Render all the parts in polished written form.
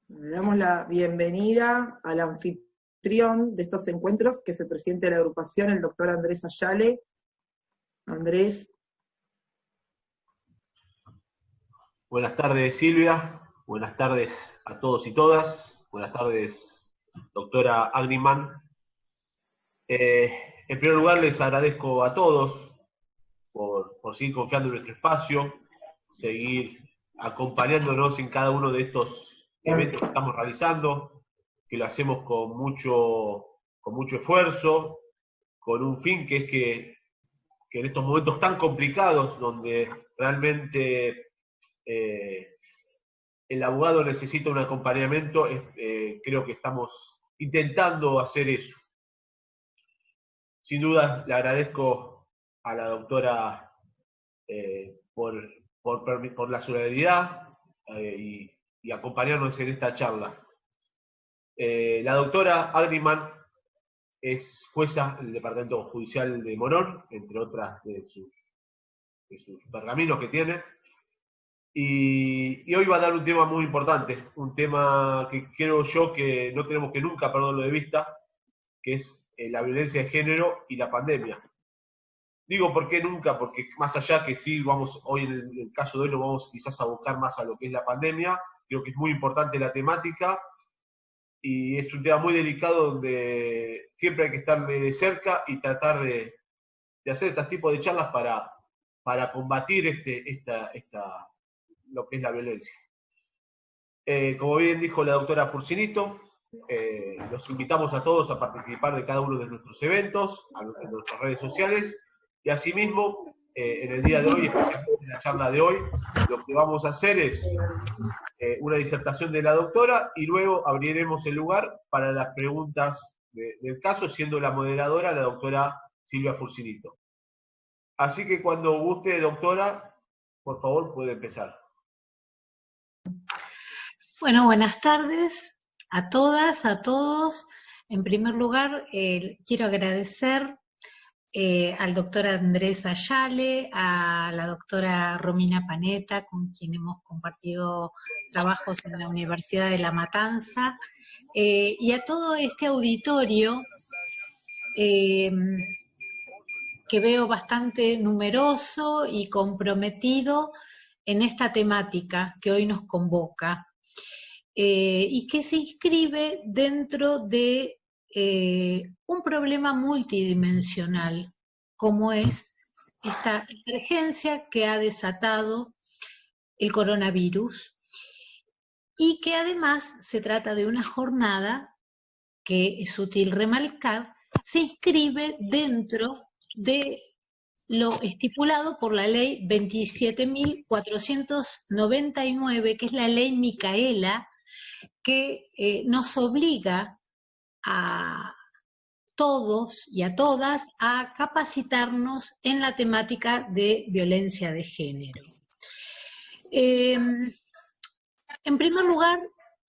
Le damos la bienvenida al anfitrión de estos encuentros, que es el presidente de la agrupación, el doctor Andrés Ayale. Andrés. Buenas tardes, Silvia. Buenas tardes a todos y todas. Buenas tardes, doctora Agriman. En primer lugar, les agradezco a todos por seguir confiando en nuestro espacio, seguir acompañándonos en cada uno de estos eventos que estamos realizando, que lo hacemos con mucho esfuerzo, con un fin que es que en estos momentos tan complicados, donde realmente el abogado necesita un acompañamiento, creo que estamos intentando hacer eso. Sin duda, le agradezco a la doctora por la solidaridad y acompañarnos en esta charla. La doctora Agriman es jueza del Departamento Judicial de Morón, entre otras de sus pergaminos que tiene. Y hoy va a dar un tema muy importante, un tema que creo yo que no tenemos que nunca perderlo de vista, que es la violencia de género y la pandemia. Digo, ¿por qué nunca? Porque más allá que sí, hoy en el caso de hoy nos vamos quizás a buscar más a lo que es la pandemia, creo que es muy importante la temática y es un tema muy delicado donde siempre hay que estar de cerca y tratar de hacer este tipo de charlas para combatir lo que es la violencia. Como bien dijo la doctora Furcinito, los invitamos a todos a participar de cada uno de nuestros eventos, en nuestras redes sociales, y asimismo, en el día de hoy, especialmente en la charla de hoy, lo que vamos a hacer es una disertación de la doctora, y luego abriremos el lugar para las preguntas del caso, siendo la moderadora la doctora Silvia Furcinito. Así que cuando guste, doctora, por favor, puede empezar. Bueno, buenas tardes a todas, a todos. En primer lugar, quiero agradecer al doctor Andrés Ayale, a la doctora Romina Panetta, con quien hemos compartido trabajos en la Universidad de La Matanza, y a todo este auditorio que veo bastante numeroso y comprometido en esta temática que hoy nos convoca. Y que se inscribe dentro de un problema multidimensional, como es esta emergencia que ha desatado el coronavirus, y que además se trata de una jornada que es útil remarcar, se inscribe dentro de lo estipulado por la ley 27.499, que es la ley Micaela, que nos obliga a todos y a todas a capacitarnos en la temática de violencia de género. En primer lugar,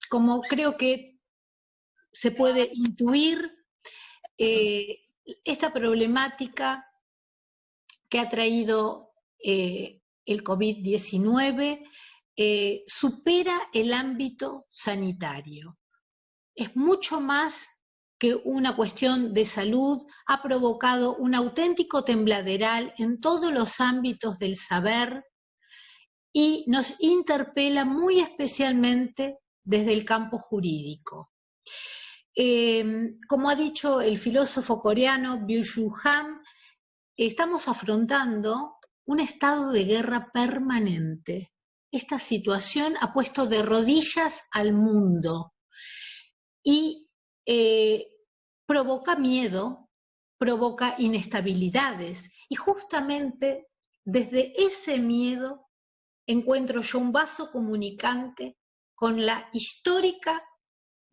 como creo que se puede intuir, esta problemática que ha traído el COVID-19 supera el ámbito sanitario. Es mucho más que una cuestión de salud, ha provocado un auténtico tembladeral en todos los ámbitos del saber y nos interpela muy especialmente desde el campo jurídico. Como ha dicho el filósofo coreano Byung-Chul Han, estamos afrontando un estado de guerra permanente. Esta situación ha puesto de rodillas al mundo y provoca miedo, provoca inestabilidades, y justamente desde ese miedo encuentro yo un vaso comunicante con la histórica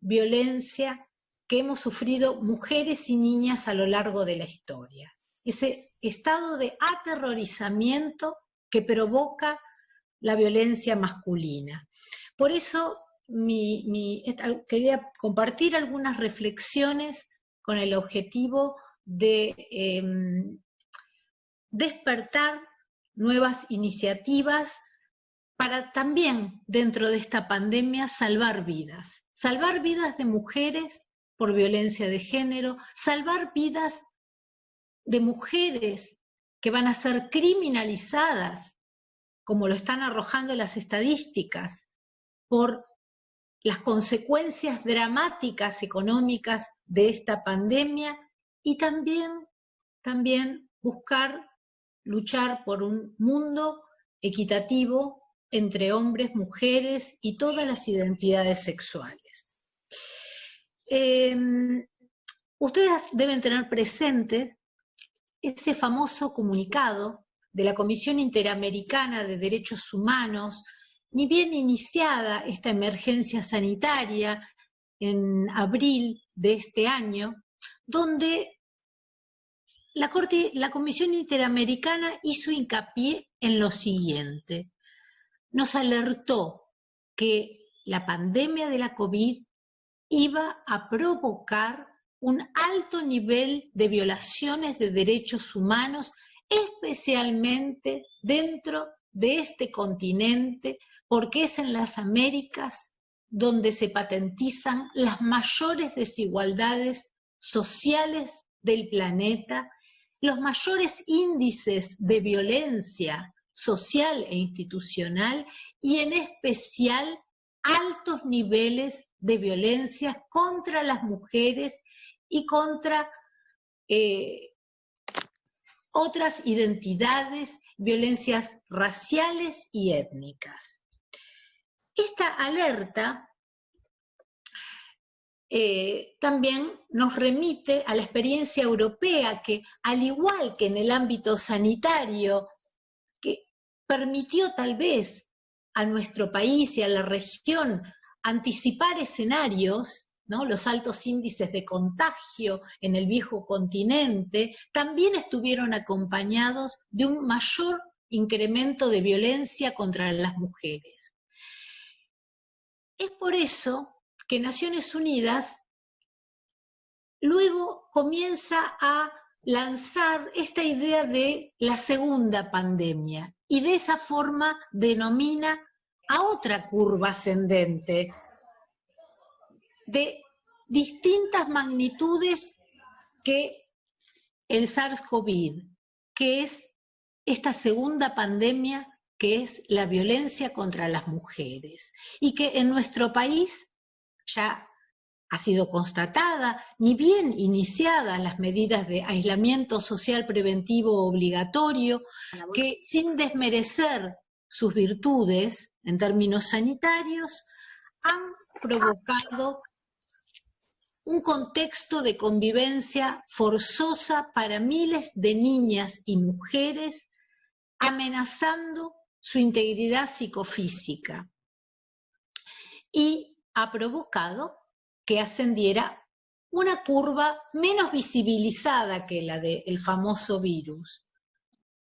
violencia que hemos sufrido mujeres y niñas a lo largo de la historia. Ese estado de aterrorizamiento que provoca la violencia masculina. Por eso quería compartir algunas reflexiones con el objetivo de despertar nuevas iniciativas para también, dentro de esta pandemia, salvar vidas de mujeres por violencia de género, salvar vidas de mujeres que van a ser criminalizadas, como lo están arrojando las estadísticas, por las consecuencias dramáticas económicas de esta pandemia, y también luchar por un mundo equitativo entre hombres, mujeres y todas las identidades sexuales. Ustedes deben tener presente ese famoso comunicado de la Comisión Interamericana de Derechos Humanos, ni bien iniciada esta emergencia sanitaria en abril de este año, donde la Comisión Interamericana hizo hincapié en lo siguiente: nos alertó que la pandemia de la COVID iba a provocar un alto nivel de violaciones de derechos humanos, especialmente dentro de este continente, porque es en las Américas donde se patentizan las mayores desigualdades sociales del planeta, los mayores índices de violencia social e institucional, y en especial altos niveles de violencia contra las mujeres y contra otras identidades, violencias raciales y étnicas. Esta alerta también nos remite a la experiencia europea, que al igual que en el ámbito sanitario, que permitió tal vez a nuestro país y a la región anticipar escenarios, ¿no? Los altos índices de contagio en el viejo continente también estuvieron acompañados de un mayor incremento de violencia contra las mujeres. Es por eso que Naciones Unidas luego comienza a lanzar esta idea de la segunda pandemia, y de esa forma denomina a otra curva ascendente de distintas magnitudes que el SARS-CoV, que es esta segunda pandemia, que es la violencia contra las mujeres, y que en nuestro país ya ha sido constatada, ni bien iniciadas las medidas de aislamiento social preventivo obligatorio, que sin desmerecer sus virtudes en términos sanitarios, han provocado un contexto de convivencia forzosa para miles de niñas y mujeres, amenazando su integridad psicofísica, y ha provocado que ascendiera una curva menos visibilizada que la del famoso virus,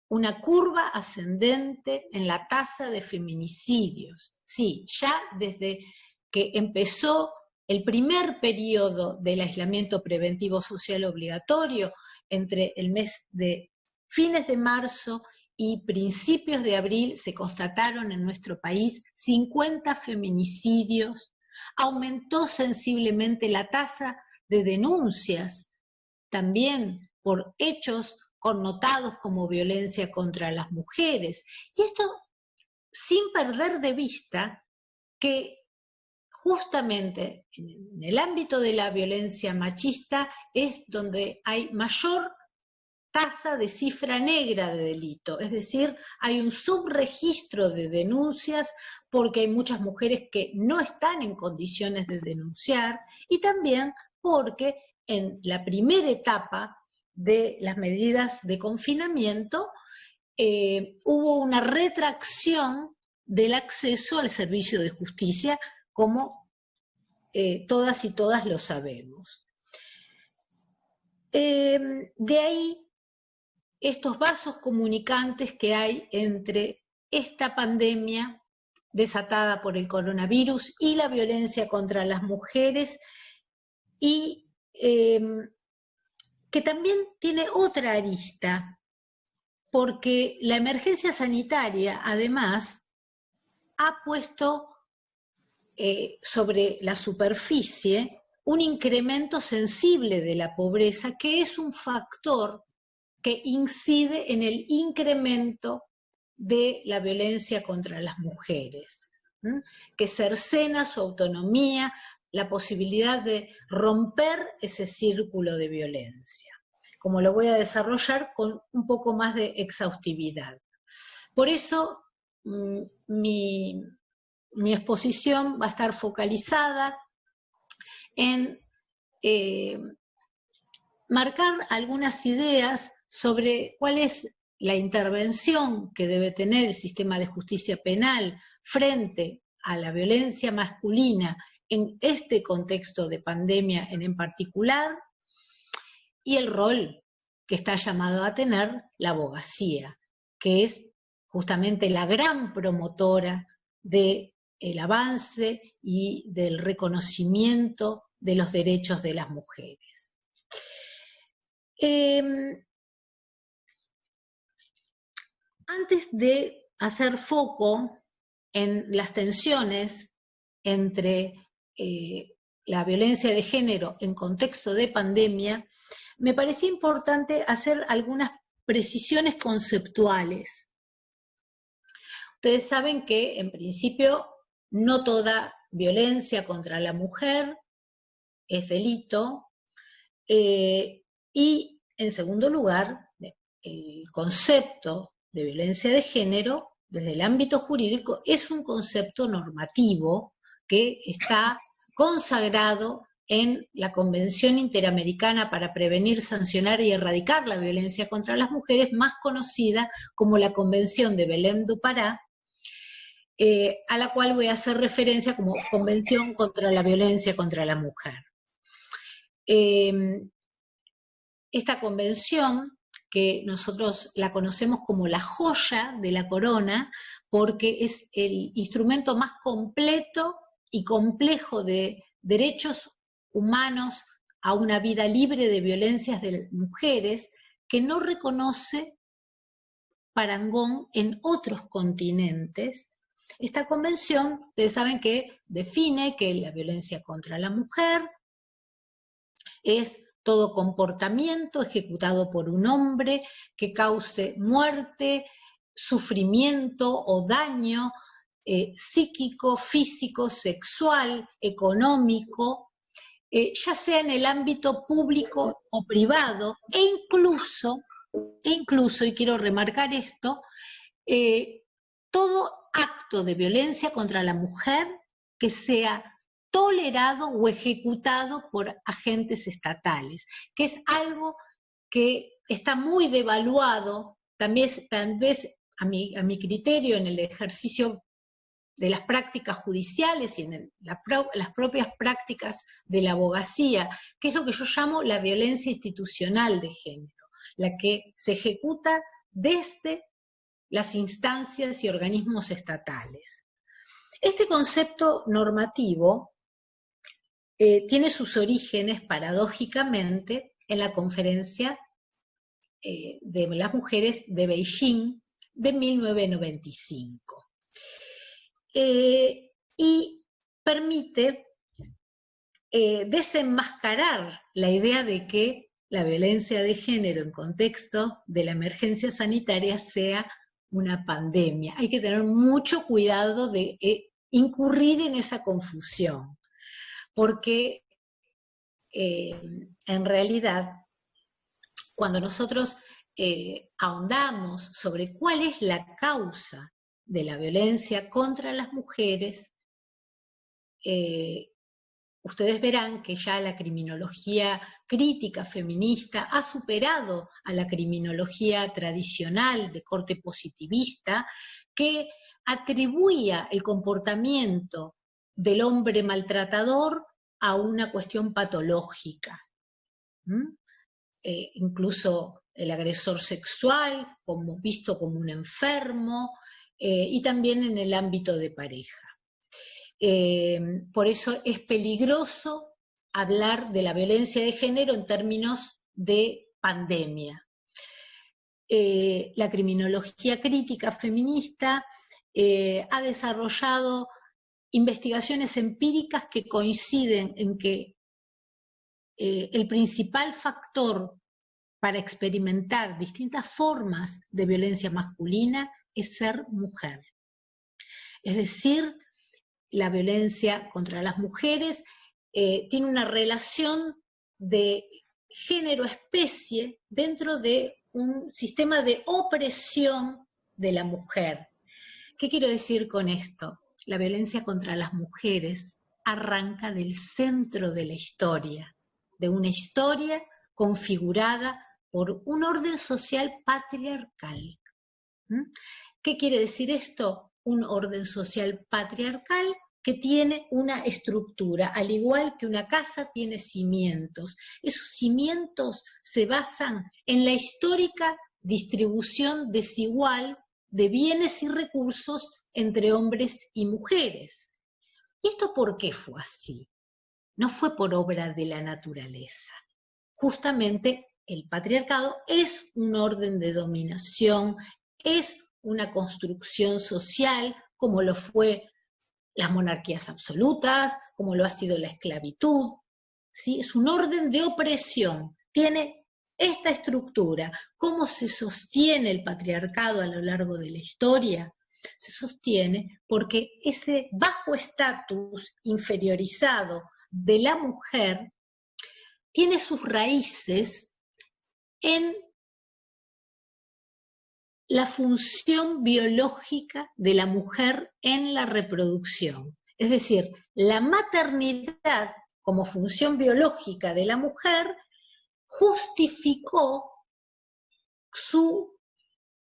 una curva ascendente en la tasa de feminicidios. Sí, ya desde que empezó el primer periodo del aislamiento preventivo social obligatorio, entre el mes de fines de marzo y principios de abril, se constataron en nuestro país 50 feminicidios. Aumentó sensiblemente la tasa de denuncias, también por hechos connotados como violencia contra las mujeres. Y esto sin perder de vista que justamente en el ámbito de la violencia machista es donde hay mayor tasa de cifra negra de delito, es decir, hay un subregistro de denuncias porque hay muchas mujeres que no están en condiciones de denunciar, y también porque en la primera etapa de las medidas de confinamiento hubo una retracción del acceso al servicio de justicia, como todas y todas lo sabemos. De ahí estos vasos comunicantes que hay entre esta pandemia desatada por el coronavirus y la violencia contra las mujeres, y que también tiene otra arista, porque la emergencia sanitaria además ha puesto sobre la superficie un incremento sensible de la pobreza, que es un factor que incide en el incremento de la violencia contra las mujeres, que cercena su autonomía, la posibilidad de romper ese círculo de violencia, como lo voy a desarrollar con un poco más de exhaustividad. Por eso mi exposición va a estar focalizada en marcar algunas ideas sobre cuál es la intervención que debe tener el sistema de justicia penal frente a la violencia masculina en este contexto de pandemia en particular, y el rol que está llamado a tener la abogacía, que es justamente la gran promotora del avance y del reconocimiento de los derechos de las mujeres. Antes de hacer foco en las tensiones entre la violencia de género en contexto de pandemia, me parecía importante hacer algunas precisiones conceptuales. Ustedes saben que, en principio, no toda violencia contra la mujer es delito, y, en segundo lugar, el concepto de violencia de género, desde el ámbito jurídico, es un concepto normativo que está consagrado en la Convención Interamericana para Prevenir, Sancionar y Erradicar la Violencia contra las Mujeres, más conocida como la Convención de Belém do Pará, a la cual voy a hacer referencia como Convención contra la Violencia contra la Mujer. Esta convención, que nosotros la conocemos como la joya de la corona, porque es el instrumento más completo y complejo de derechos humanos a una vida libre de violencias de mujeres, que no reconoce parangón en otros continentes. Esta convención, ustedes saben que define que la violencia contra la mujer es todo comportamiento ejecutado por un hombre que cause muerte, sufrimiento o daño psíquico, físico, sexual, económico, ya sea en el ámbito público o privado, e incluso, y quiero remarcar esto, todo acto de violencia contra la mujer que sea tolerado o ejecutado por agentes estatales, que es algo que está muy devaluado, tal vez a mi criterio, en el ejercicio de las prácticas judiciales y en las propias prácticas de la abogacía, que es lo que yo llamo la violencia institucional de género, la que se ejecuta desde las instancias y organismos estatales. Este concepto normativo tiene sus orígenes, paradójicamente, en la Conferencia de las Mujeres de Beijing de 1995. Y permite desenmascarar la idea de que la violencia de género en contexto de la emergencia sanitaria sea una pandemia. Hay que tener mucho cuidado de incurrir en esa confusión, porque en realidad, cuando nosotros ahondamos sobre cuál es la causa de la violencia contra las mujeres, ustedes verán que ya la criminología crítica feminista ha superado a la criminología tradicional de corte positivista, que atribuía el comportamiento del hombre maltratador a una cuestión patológica. Incluso el agresor sexual visto como un enfermo, y también en el ámbito de pareja. Por eso es peligroso hablar de la violencia de género en términos de pandemia. La criminología crítica feminista ha desarrollado investigaciones empíricas que coinciden en que el principal factor para experimentar distintas formas de violencia masculina es ser mujer. Es decir, la violencia contra las mujeres tiene una relación de género-especie dentro de un sistema de opresión de la mujer. ¿Qué quiero decir con esto? La violencia contra las mujeres arranca del centro de la historia, de una historia configurada por un orden social patriarcal. ¿Qué quiere decir esto? Un orden social patriarcal que tiene una estructura, al igual que una casa tiene cimientos. Esos cimientos se basan en la histórica distribución desigual de bienes y recursos entre hombres y mujeres. ¿Y esto por qué fue así? No fue por obra de la naturaleza. Justamente el patriarcado es un orden de dominación, es una construcción social, como lo fue las monarquías absolutas, como lo ha sido la esclavitud, ¿sí? Es un orden de opresión, tiene esta estructura. ¿Cómo se sostiene el patriarcado a lo largo de la historia? Se sostiene porque ese bajo estatus inferiorizado de la mujer tiene sus raíces en la función biológica de la mujer en la reproducción. Es decir, la maternidad como función biológica de la mujer justificó su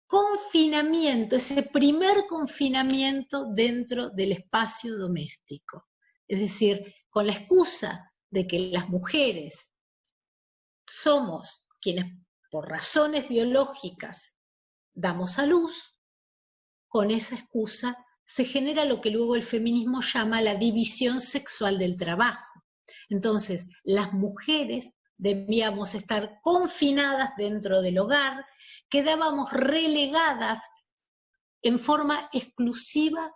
confinamiento, ese primer confinamiento dentro del espacio doméstico. Es decir, con la excusa de que las mujeres somos quienes por razones biológicas damos a luz, con esa excusa se genera lo que luego el feminismo llama la división sexual del trabajo. Entonces, las mujeres debíamos estar confinadas dentro del hogar, quedábamos relegadas en forma exclusiva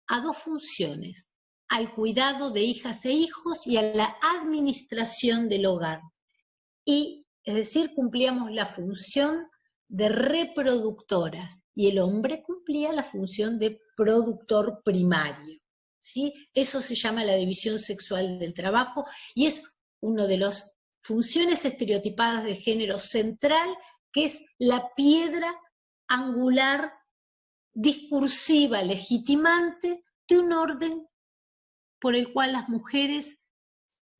a dos funciones, al cuidado de hijas e hijos y a la administración del hogar. Y, es decir, cumplíamos la función de reproductoras y el hombre cumplía la función de productor primario, ¿sí? Eso se llama la división sexual del trabajo y es una de las funciones estereotipadas de género central, que es la piedra angular discursiva legitimante de un orden por el cual las mujeres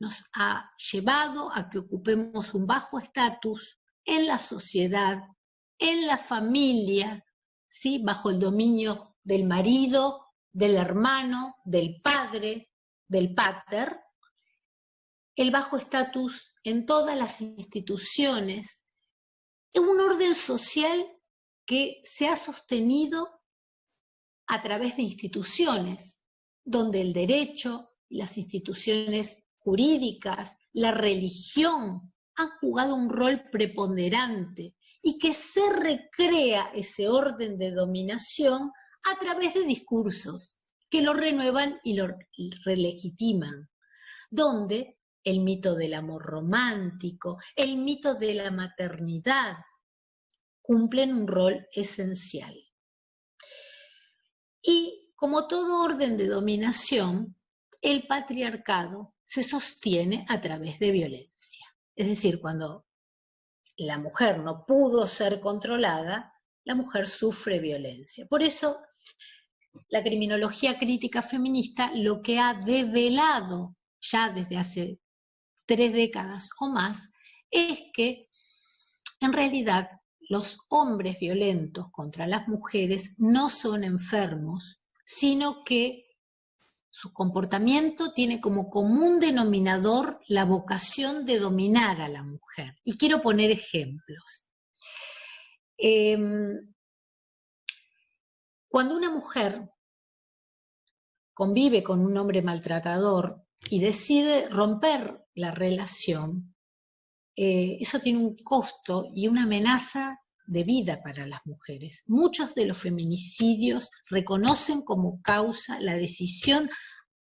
nos ha llevado a que ocupemos un bajo estatus en la sociedad, en la familia, ¿sí? Bajo el dominio del marido, del hermano, del padre, del pater, el bajo estatus en todas las instituciones, en un orden social que se ha sostenido a través de instituciones, donde el derecho, las instituciones jurídicas, la religión han jugado un rol preponderante y que se recrea ese orden de dominación a través de discursos que lo renuevan y lo relegitiman, donde el mito del amor romántico, el mito de la maternidad, cumplen un rol esencial. Y como todo orden de dominación, el patriarcado se sostiene a través de violencia. Es decir, cuando la mujer no pudo ser controlada, la mujer sufre violencia. Por eso, la criminología crítica feminista lo que ha develado ya desde hace 3 décadas o más es que en realidad los hombres violentos contra las mujeres no son enfermos, sino que su comportamiento tiene como común denominador la vocación de dominar a la mujer. Y quiero poner ejemplos. Cuando una mujer convive con un hombre maltratador y decide romper la relación, eso tiene un costo y una amenaza de vida para las mujeres. Muchos de los feminicidios reconocen como causa la decisión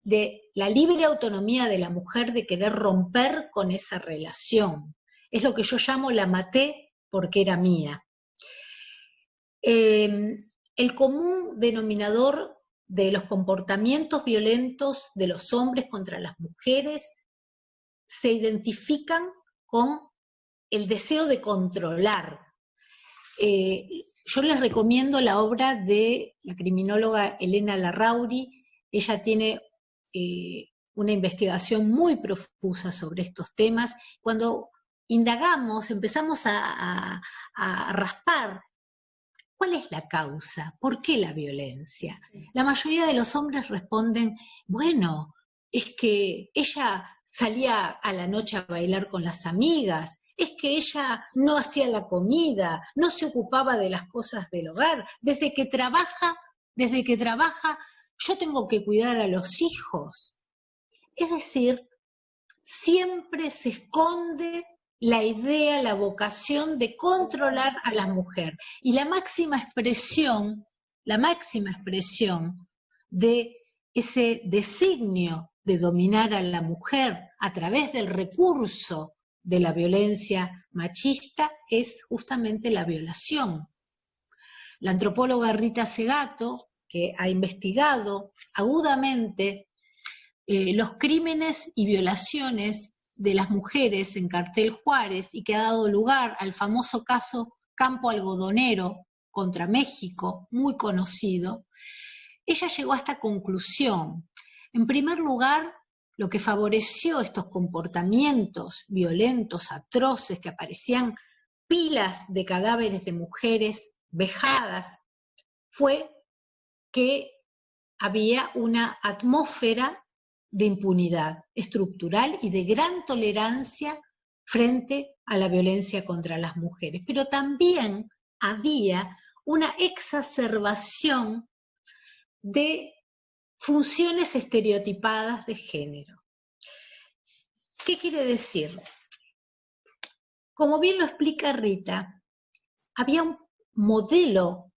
de la libre autonomía de la mujer de querer romper con esa relación. Es lo que yo llamo la maté porque era mía. El común denominador de los comportamientos violentos de los hombres contra las mujeres se identifican con el deseo de controlar. Yo les recomiendo la obra de la criminóloga Elena Larrauri. Ella tiene una investigación muy profusa sobre estos temas. Cuando indagamos, empezamos a raspar, ¿cuál es la causa? ¿Por qué la violencia? La mayoría de los hombres responden, bueno, es que ella salía a la noche a bailar con las amigas, es que ella no hacía la comida, no se ocupaba de las cosas del hogar, desde que trabaja, yo tengo que cuidar a los hijos. Es decir, siempre se esconde la idea, la vocación de controlar a la mujer. Y la máxima expresión de ese designio de dominar a la mujer a través del recurso de la violencia machista es justamente la violación. La antropóloga Rita Segato, que ha investigado agudamente los crímenes y violaciones de las mujeres en Cartel Juárez y que ha dado lugar al famoso caso Campo Algodonero contra México, muy conocido, ella llegó a esta conclusión. En primer lugar, lo que favoreció estos comportamientos violentos, atroces, que aparecían pilas de cadáveres de mujeres vejadas, fue que había una atmósfera de impunidad estructural y de gran tolerancia frente a la violencia contra las mujeres. Pero también había una exacerbación de funciones estereotipadas de género. ¿Qué quiere decir? Como bien lo explica Rita, había un modelo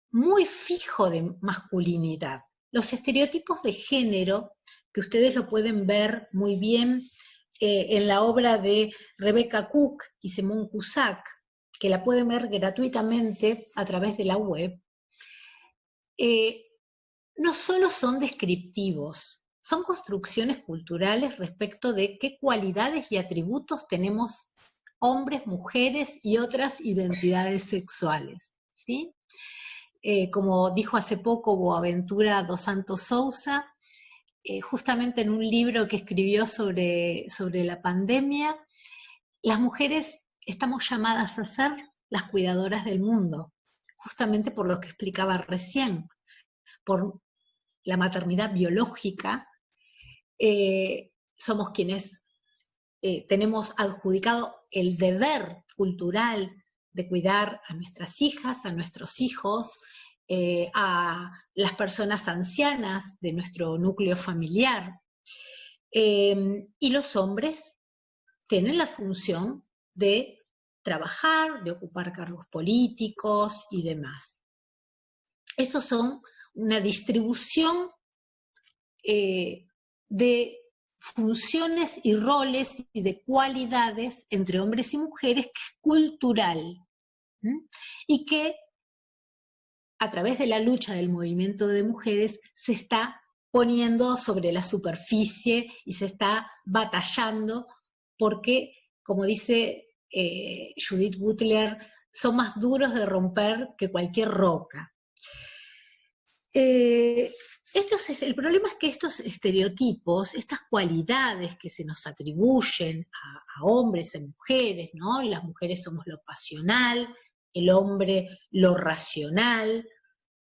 muy fijo de masculinidad. Los estereotipos de género, que ustedes lo pueden ver muy bien en la obra de Rebecca Cook y Simone Cusack, que la pueden ver gratuitamente a través de la web, no solo son descriptivos, son construcciones culturales respecto de qué cualidades y atributos tenemos hombres, mujeres y otras identidades sexuales, ¿sí? Como dijo hace poco Boaventura dos Santos Sousa, justamente en un libro que escribió sobre la pandemia, las mujeres estamos llamadas a ser las cuidadoras del mundo, justamente por lo que explicaba recién, por la maternidad biológica, somos quienes tenemos adjudicado el deber cultural de cuidar a nuestras hijas, a nuestros hijos, a las personas ancianas de nuestro núcleo familiar. Y los hombres tienen la función de trabajar, de ocupar cargos políticos y demás. Estos son una distribución de funciones y roles y de cualidades entre hombres y mujeres que es cultural, y que a través de la lucha del movimiento de mujeres se está poniendo sobre la superficie y se está batallando porque, como dice Judith Butler, son más duros de romper que cualquier roca. El problema es que estos estereotipos, estas cualidades que se nos atribuyen a hombres, a mujeres, ¿no? Las mujeres somos lo pasional, el hombre lo racional,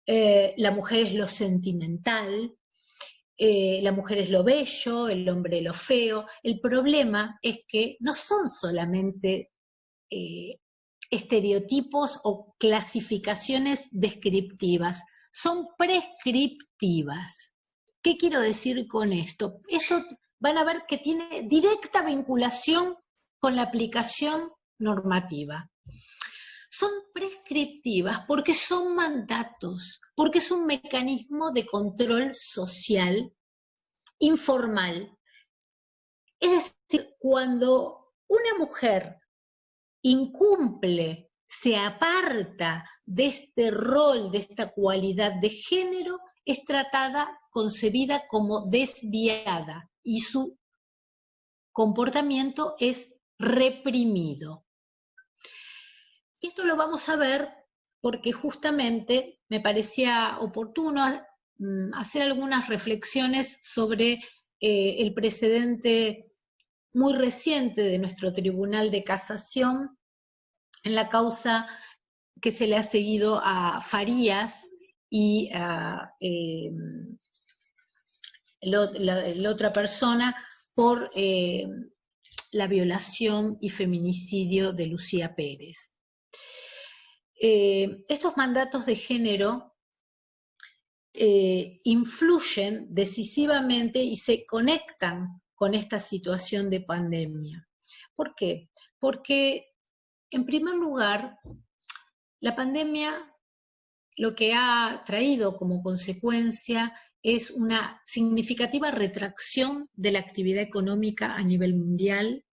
la mujer es lo sentimental, la mujer es lo bello, el hombre lo feo. El problema es que no son solamente estereotipos o clasificaciones descriptivas, son prescriptivas. ¿Qué quiero decir con esto? Eso van a ver que tiene directa vinculación con la aplicación normativa. son prescriptivas porque son mandatos, porque es un mecanismo de control social informal. Es decir, cuando una mujer incumple, se aparta de este rol, de esta cualidad de género, es tratada, concebida como desviada y su comportamiento es reprimido. Esto lo vamos a ver porque justamente me parecía oportuno hacer algunas reflexiones sobre el precedente muy reciente de nuestro Tribunal de Casación en la causa que se le ha seguido a Farías y a la otra persona por la violación y feminicidio de Lucía Pérez. Estos mandatos de género influyen decisivamente y se conectan con esta situación de pandemia. ¿Por qué? Porque, en primer lugar, la pandemia lo que ha traído como consecuencia es una significativa retracción de la actividad económica a nivel mundial,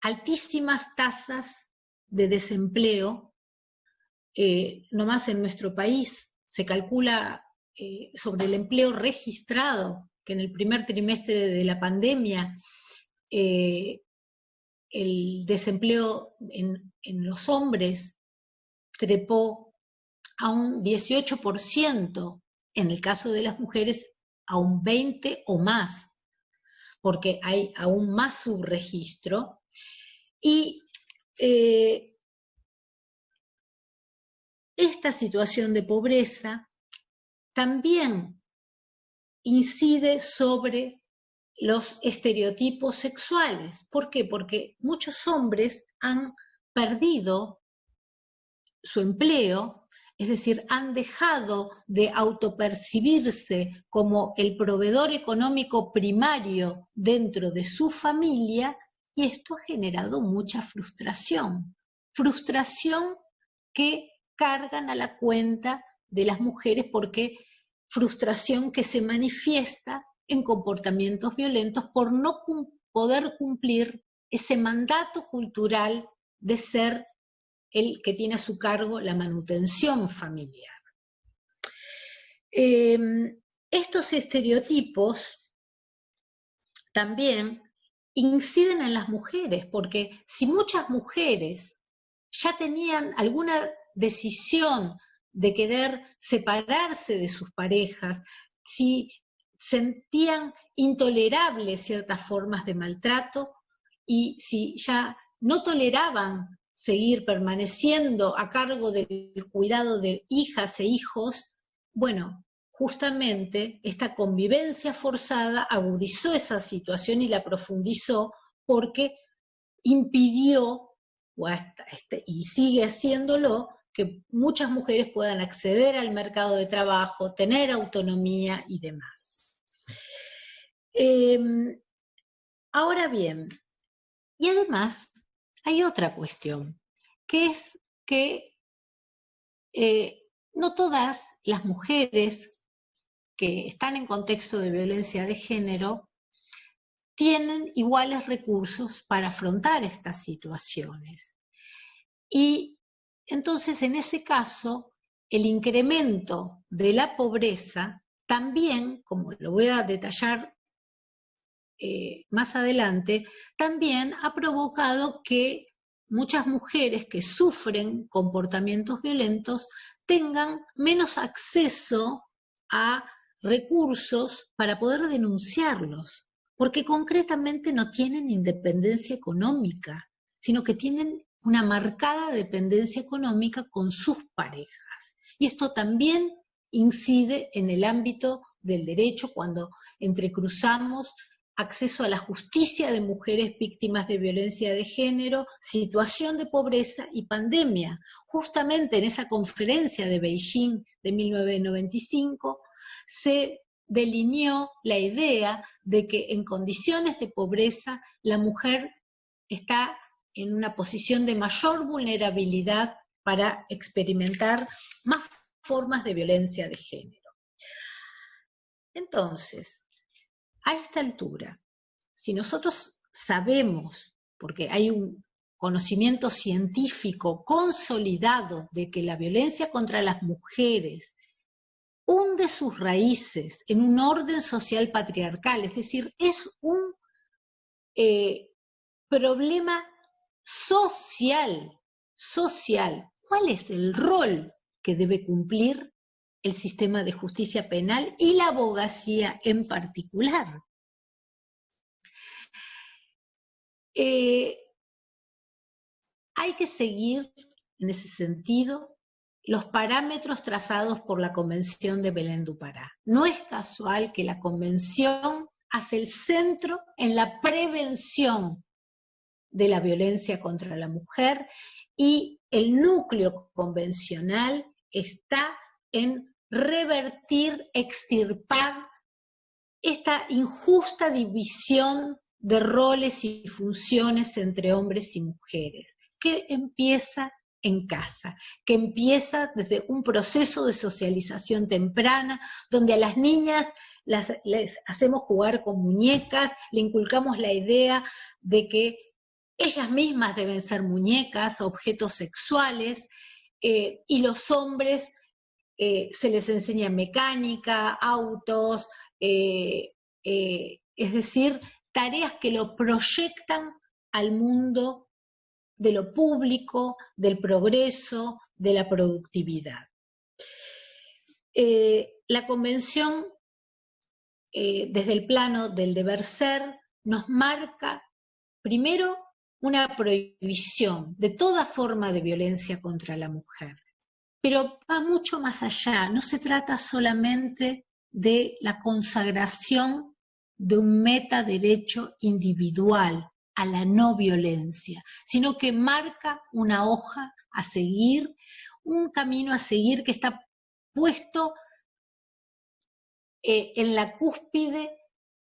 altísimas tasas de desempleo. Nomás en nuestro país se calcula sobre el empleo registrado, que en el primer trimestre de la pandemia el desempleo en los hombres trepó a un 18%, en el caso de las mujeres a un 20% o más, porque hay aún más subregistro. Y esta situación de pobreza también incide sobre los estereotipos sexuales. ¿Por qué? Porque muchos hombres han perdido su empleo, es decir, han dejado de autopercibirse como el proveedor económico primario dentro de su familia, y esto ha generado mucha frustración. Frustración que cargan a la cuenta de las mujeres, porque frustración que se manifiesta en comportamientos violentos por no poder cumplir ese mandato cultural de ser el que tiene a su cargo la manutención familiar. Estos estereotipos también inciden en las mujeres, porque si muchas mujeres ya tenían alguna decisión de querer separarse de sus parejas, si sentían intolerables ciertas formas de maltrato y si ya no toleraban seguir permaneciendo a cargo del cuidado de hijas e hijos, bueno, justamente esta convivencia forzada agudizó esa situación y la profundizó, porque impidió, y sigue haciéndolo, que muchas mujeres puedan acceder al mercado de trabajo, tener autonomía y demás. Ahora bien, y además hay otra cuestión, que es que no todas las mujeres que están en contexto de violencia de género tienen iguales recursos para afrontar estas situaciones. Y entonces, en ese caso, el incremento de la pobreza también, como lo voy a detallar más adelante, también ha provocado que muchas mujeres que sufren comportamientos violentos tengan menos acceso a recursos para poder denunciarlos, porque concretamente no tienen independencia económica, sino que tienen una marcada dependencia económica con sus parejas. Y esto también incide en el ámbito del derecho cuando entrecruzamos acceso a la justicia de mujeres víctimas de violencia de género, situación de pobreza y pandemia. Justamente en esa conferencia de Beijing de 1995 se delineó la idea de que en condiciones de pobreza la mujer está en una posición de mayor vulnerabilidad para experimentar más formas de violencia de género. Entonces, a esta altura, si nosotros sabemos, porque hay un conocimiento científico consolidado de que la violencia contra las mujeres hunde sus raíces en un orden social patriarcal, es decir, es un problema social. ¿Cuál es el rol que debe cumplir el sistema de justicia penal y la abogacía en particular? Hay que seguir, en ese sentido, los parámetros trazados por la Convención de Belén do Pará. No es casual que la Convención hace el centro en la prevención de la violencia contra la mujer y el núcleo convencional está en revertir, extirpar esta injusta división de roles y funciones entre hombres y mujeres, que empieza en casa, que empieza desde un proceso de socialización temprana, donde a las niñas les hacemos jugar con muñecas, le inculcamos la idea de que ellas mismas deben ser muñecas, objetos sexuales, y los hombres se les enseña mecánica, autos, es decir, tareas que lo proyectan al mundo de lo público, del progreso, de la productividad. La Convención, desde el plano del deber ser, nos marca, primero, una prohibición de toda forma de violencia contra la mujer, pero va mucho más allá. No se trata solamente de la consagración de un metaderecho individual a la no violencia, sino que marca una hoja a seguir, un camino a seguir que está puesto en la cúspide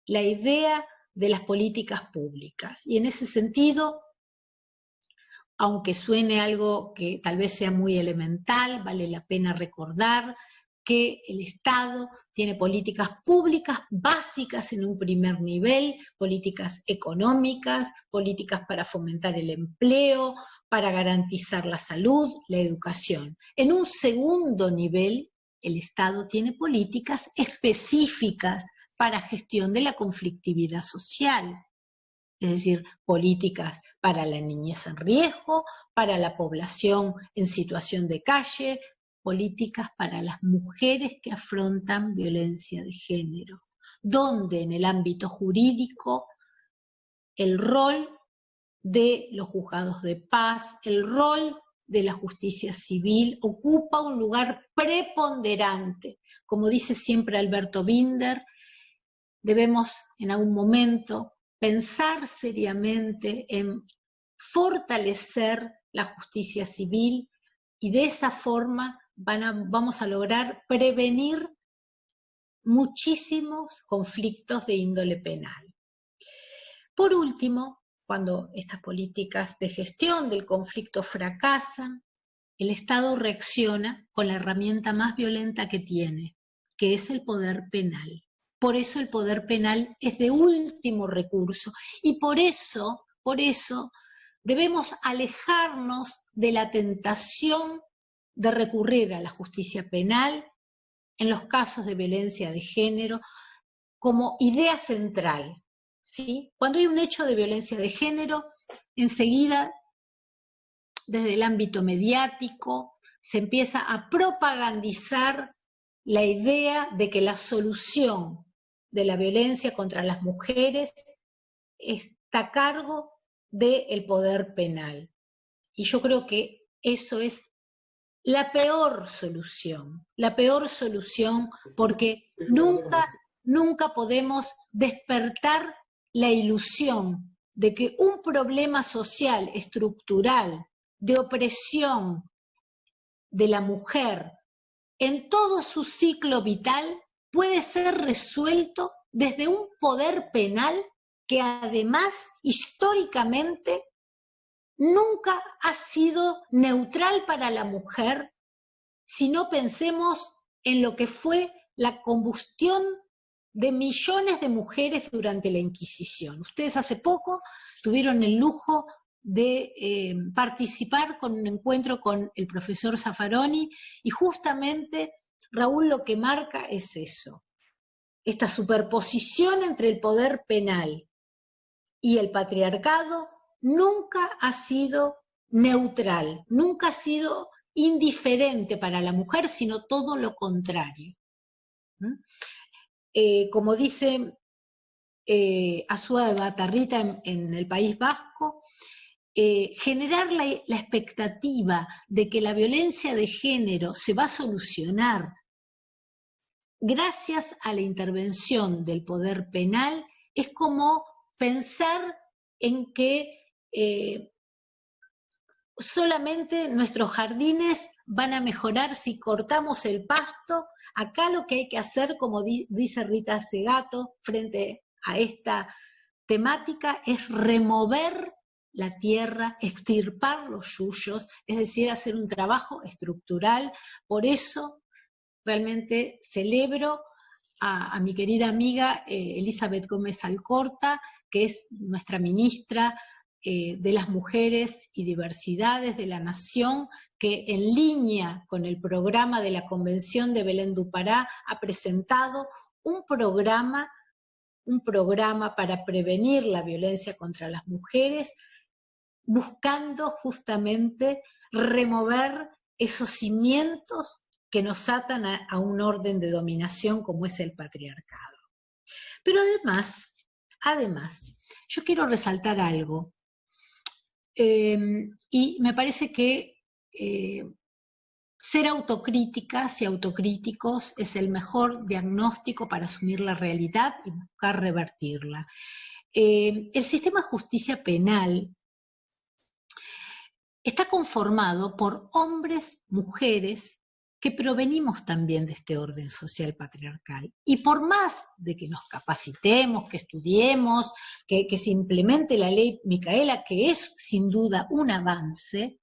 la idea de las políticas públicas. Y en ese sentido, aunque suene algo que tal vez sea muy elemental, vale la pena recordar que el Estado tiene políticas públicas básicas en un primer nivel, políticas económicas, políticas para fomentar el empleo, para garantizar la salud, la educación. En un segundo nivel, el Estado tiene políticas específicas para gestión de la conflictividad social, es decir, políticas para la niñez en riesgo, para la población en situación de calle, políticas para las mujeres que afrontan violencia de género, donde en el ámbito jurídico el rol de los juzgados de paz, el rol de la justicia civil ocupa un lugar preponderante. Como dice siempre Alberto Binder, debemos en algún momento pensar seriamente en fortalecer la justicia civil y de esa forma vamos a lograr prevenir muchísimos conflictos de índole penal. Por último, cuando estas políticas de gestión del conflicto fracasan, el Estado reacciona con la herramienta más violenta que tiene, que es el poder penal. Por eso el poder penal es de último recurso y por eso debemos alejarnos de la tentación de recurrir a la justicia penal en los casos de violencia de género como idea central, ¿sí? Cuando hay un hecho de violencia de género, enseguida, desde el ámbito mediático, se empieza a propagandizar la idea de que la solución de la violencia contra las mujeres está a cargo del poder penal. Y yo creo que eso es la peor solución porque nunca podemos despertar la ilusión de que un problema social estructural de opresión de la mujer en todo su ciclo vital puede ser resuelto desde un poder penal que además históricamente nunca ha sido neutral para la mujer, si no pensemos en lo que fue la combustión de millones de mujeres durante la Inquisición. Ustedes hace poco tuvieron el lujo de participar con un encuentro con el profesor Zaffaroni, y justamente Raúl lo que marca es eso, esta superposición entre el poder penal y el patriarcado nunca ha sido neutral, nunca ha sido indiferente para la mujer, sino todo lo contrario. Como dice Azúa de Batarrita en el País Vasco, generar la expectativa de que la violencia de género se va a solucionar gracias a la intervención del poder penal es como pensar en que solamente nuestros jardines van a mejorar si cortamos el pasto. Acá lo que hay que hacer, como dice Rita Segato, frente a esta temática, es remover la tierra, extirpar los yuyos, es decir, hacer un trabajo estructural. Por eso realmente celebro a mi querida amiga Elizabeth Gómez Alcorta, que es nuestra ministra de las Mujeres y Diversidades de la Nación, que en línea con el programa de la Convención de Belén do Pará ha presentado un programa para prevenir la violencia contra las mujeres, buscando justamente remover esos cimientos que nos atan a un orden de dominación como es el patriarcado. Pero además, yo quiero resaltar algo, y me parece que ser autocríticas y autocríticos es el mejor diagnóstico para asumir la realidad y buscar revertirla. El sistema de justicia penal está conformado por hombres, mujeres, que provenimos también de este orden social patriarcal. Y por más de que nos capacitemos, que estudiemos, que se implemente la ley Micaela, que es sin duda un avance,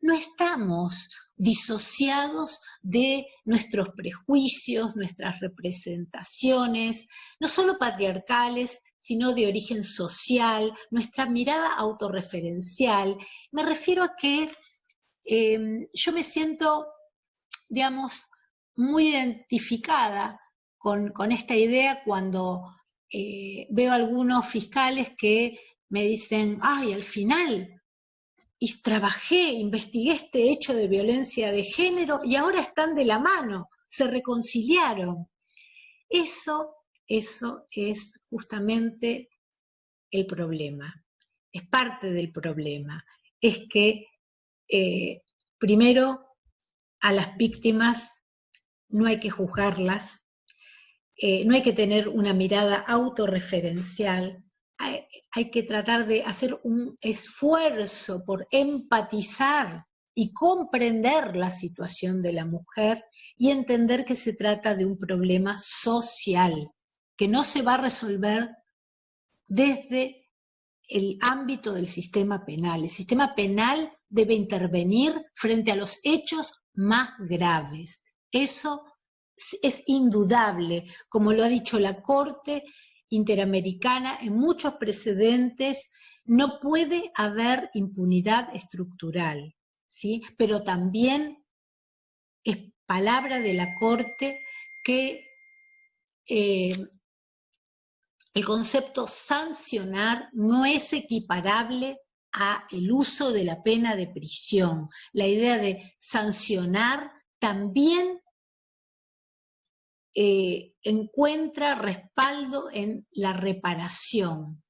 no estamos disociados de nuestros prejuicios, nuestras representaciones, no solo patriarcales, sino de origen social, nuestra mirada autorreferencial. Me refiero a que yo me siento, digamos, muy identificada con esta idea cuando veo algunos fiscales que me dicen, ay, al final trabajé, investigué este hecho de violencia de género y ahora están de la mano, se reconciliaron. Eso es justamente el problema, es parte del problema. Es que primero a las víctimas no hay que juzgarlas, no hay que tener una mirada autorreferencial, hay que tratar de hacer un esfuerzo por empatizar y comprender la situación de la mujer y entender que se trata de un problema social, que no se va a resolver desde el ámbito del sistema penal. El sistema penal debe intervenir frente a los hechos más graves. Eso es indudable, como lo ha dicho la Corte Interamericana en muchos precedentes. No puede haber impunidad estructural, ¿sí? Pero también es palabra de la Corte que el concepto sancionar no es equiparable a el uso de la pena de prisión. La idea de sancionar también encuentra respaldo en la reparación.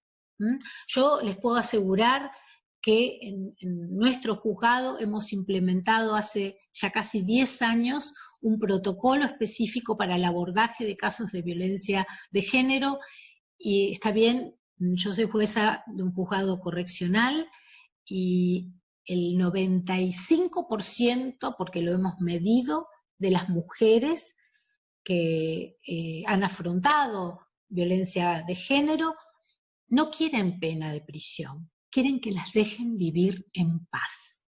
Yo les puedo asegurar que en nuestro juzgado hemos implementado hace ya casi 10 años un protocolo específico para el abordaje de casos de violencia de género, y está bien, yo soy jueza de un juzgado correccional y el 95%, porque lo hemos medido, de las mujeres que han afrontado violencia de género no quieren pena de prisión. quieren que las dejen vivir en paz.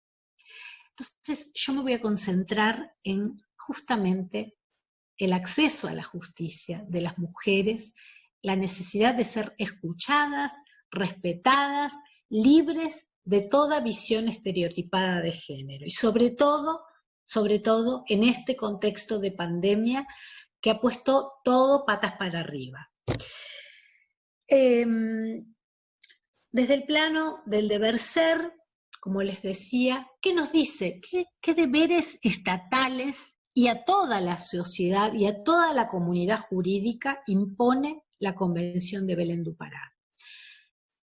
Entonces yo me voy a concentrar en justamente el acceso a la justicia de las mujeres, la necesidad de ser escuchadas, respetadas, libres de toda visión estereotipada de género. Y sobre todo en este contexto de pandemia que ha puesto todo patas para arriba. Desde el plano del deber ser, como les decía, ¿qué nos dice? ¿Qué deberes estatales y a toda la sociedad y a toda la comunidad jurídica impone la Convención de Belén do Pará?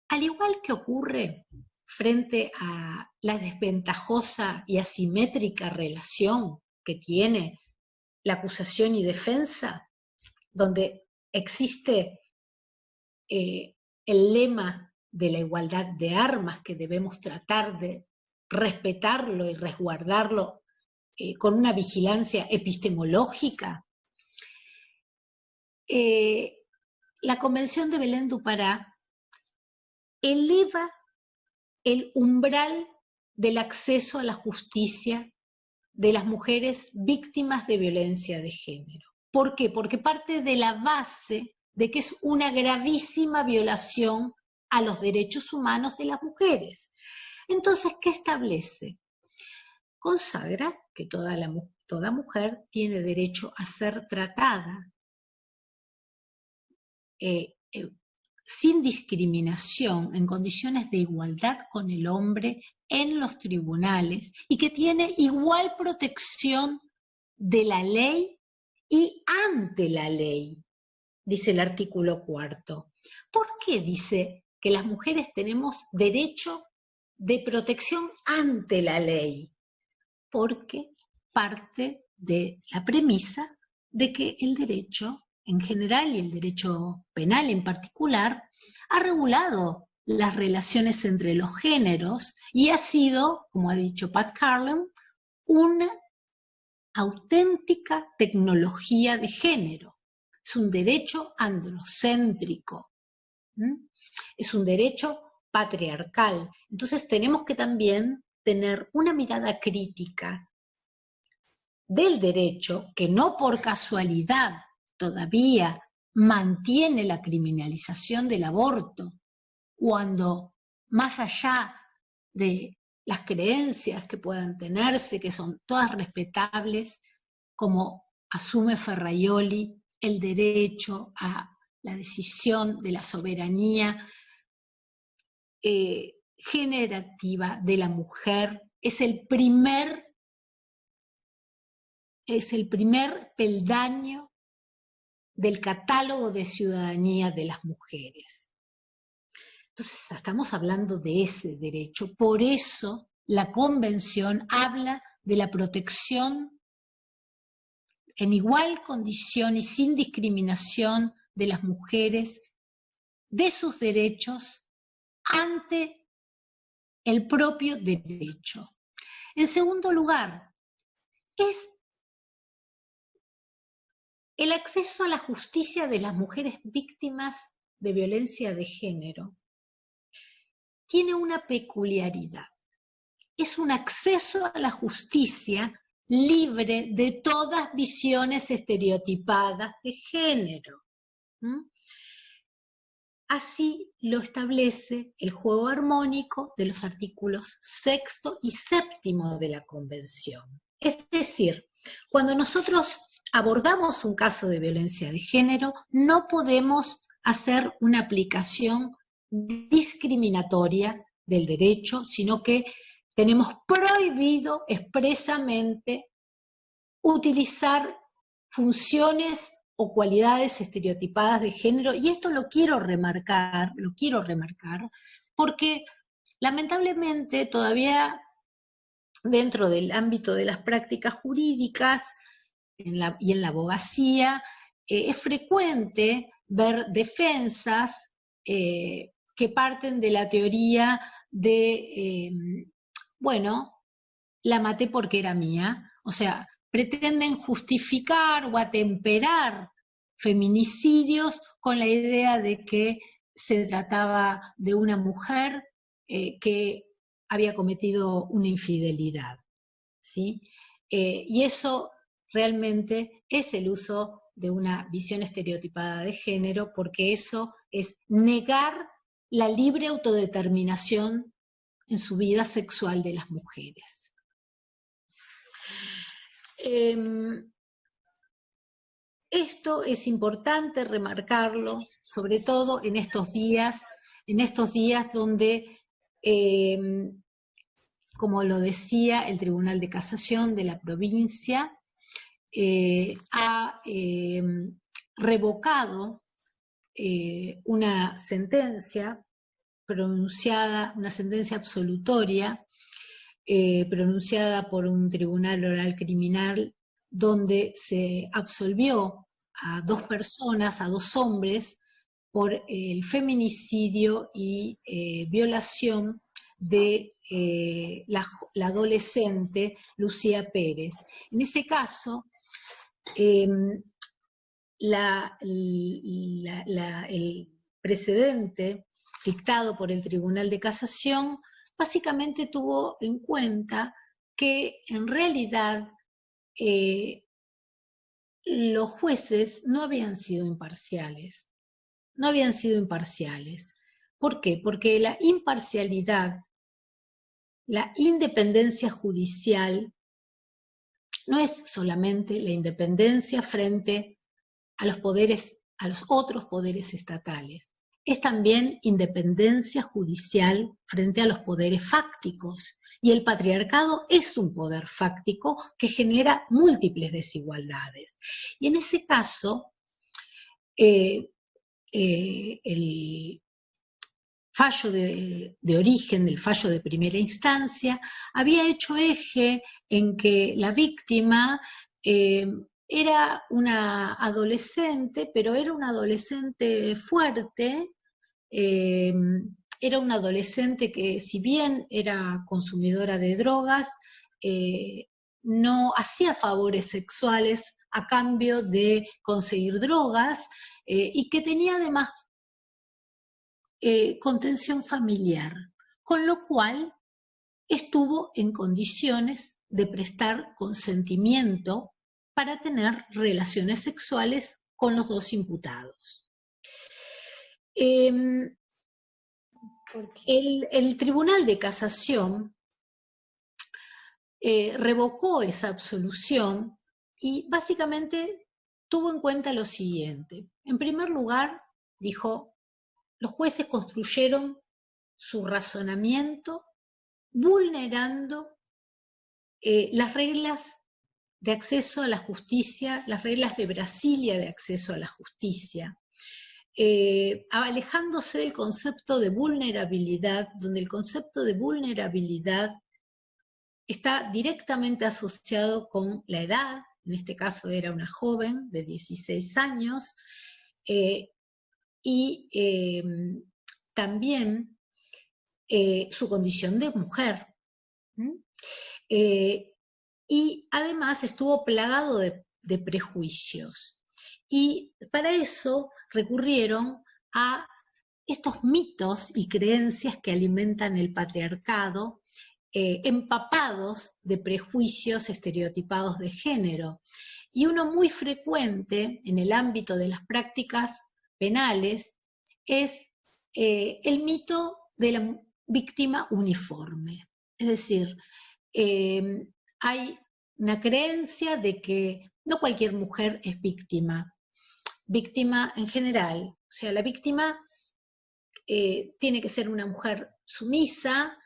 Al igual que ocurre frente a la desventajosa y asimétrica relación que tiene la acusación y defensa, donde existe el lema de la igualdad de armas, que debemos tratar de respetarlo y resguardarlo con una vigilancia epistemológica. La Convención de Belén do Pará eleva el umbral del acceso a la justicia de las mujeres víctimas de violencia de género. ¿Por qué? Porque parte de la base de que es una gravísima violación a los derechos humanos de las mujeres. Entonces, ¿qué establece? Consagra que toda mujer tiene derecho a ser tratada sin discriminación, en condiciones de igualdad con el hombre en los tribunales, y que tiene igual protección de la ley y ante la ley, dice el artículo 4. ¿Por qué dice que las mujeres tenemos derecho de protección ante la ley? Porque parte de la premisa de que el derecho en general y el derecho penal en particular ha regulado las relaciones entre los géneros y ha sido, como ha dicho Pat Carlin, una auténtica tecnología de género. Es un derecho androcéntrico, es un derecho patriarcal. Entonces tenemos que también tener una mirada crítica del derecho que no por casualidad todavía mantiene la criminalización del aborto, cuando más allá de las creencias que puedan tenerse, que son todas respetables, como asume Ferraioli, el derecho a la decisión de la soberanía generativa de la mujer, es el primer peldaño del catálogo de ciudadanía de las mujeres. Entonces, estamos hablando de ese derecho, por eso la Convención habla de la protección en igual condición y sin discriminación de las mujeres, de sus derechos ante el propio derecho. En segundo lugar, es el acceso a la justicia de las mujeres víctimas de violencia de género. Tiene una peculiaridad. Es un acceso a la justicia libre de todas visiones estereotipadas de género. Así lo establece el juego armónico de los artículos 6 y 7 de la Convención. Es decir, cuando nosotros abordamos un caso de violencia de género, no podemos hacer una aplicación discriminatoria del derecho, sino que tenemos prohibido expresamente utilizar funciones o cualidades estereotipadas de género, y esto lo quiero remarcar, porque lamentablemente todavía dentro del ámbito de las prácticas jurídicas y en la abogacía, es frecuente ver defensas que parten de la teoría de, bueno, la maté porque era mía, o sea, pretenden justificar o atemperar feminicidios con la idea de que se trataba de una mujer que había cometido una infidelidad, ¿sí? Y eso realmente es el uso de una visión estereotipada de género, porque eso es negar la libre autodeterminación en su vida sexual de las mujeres. Esto es importante remarcarlo, sobre todo en estos días donde, como lo decía el Tribunal de Casación de la provincia, ha revocado una sentencia pronunciada, una sentencia absolutoria, pronunciada por un tribunal oral criminal, donde se absolvió a 2 personas, a 2 hombres, por el feminicidio y violación de la adolescente Lucía Pérez. En ese caso, el precedente dictado por el Tribunal de Casación básicamente tuvo en cuenta que en realidad los jueces no habían sido imparciales. No habían sido imparciales. ¿Por qué? Porque la imparcialidad, la independencia judicial, no es solamente la independencia frente a los poderes, a los otros poderes estatales, es también independencia judicial frente a los poderes fácticos. Y el patriarcado es un poder fáctico que genera múltiples desigualdades. Y en ese caso, el fallo de origen, del fallo de primera instancia, había hecho eje en que la víctima era una adolescente, pero era una adolescente fuerte, era una adolescente que, si bien era consumidora de drogas, no hacía favores sexuales a cambio de conseguir drogas, y que tenía además contención familiar, con lo cual estuvo en condiciones de prestar consentimiento para tener relaciones sexuales con los 2 imputados. El Tribunal de Casación revocó esa absolución y básicamente tuvo en cuenta lo siguiente. En primer lugar, dijo, los jueces construyeron su razonamiento vulnerando las reglas de acceso a la justicia, las reglas de Brasilia de acceso a la justicia, alejándose del concepto de vulnerabilidad, donde el concepto de vulnerabilidad está directamente asociado con la edad. En este caso era una joven de 16 años, y también su condición de mujer. Y además estuvo plagado de prejuicios. Y para eso recurrieron a estos mitos y creencias que alimentan el patriarcado, empapados de prejuicios estereotipados de género. Y uno muy frecuente en el ámbito de las prácticas penales es el mito de la víctima uniforme. Es decir, hay una creencia de que no cualquier mujer es víctima. Víctima en general. O sea, la víctima tiene que ser una mujer sumisa,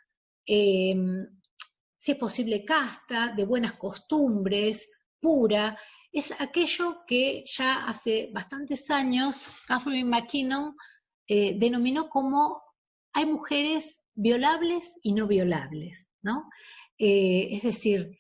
si es posible casta, de buenas costumbres, pura. Es aquello que ya hace bastantes años Catherine McKinnon denominó como hay mujeres violables y no violables, ¿no? Es decir,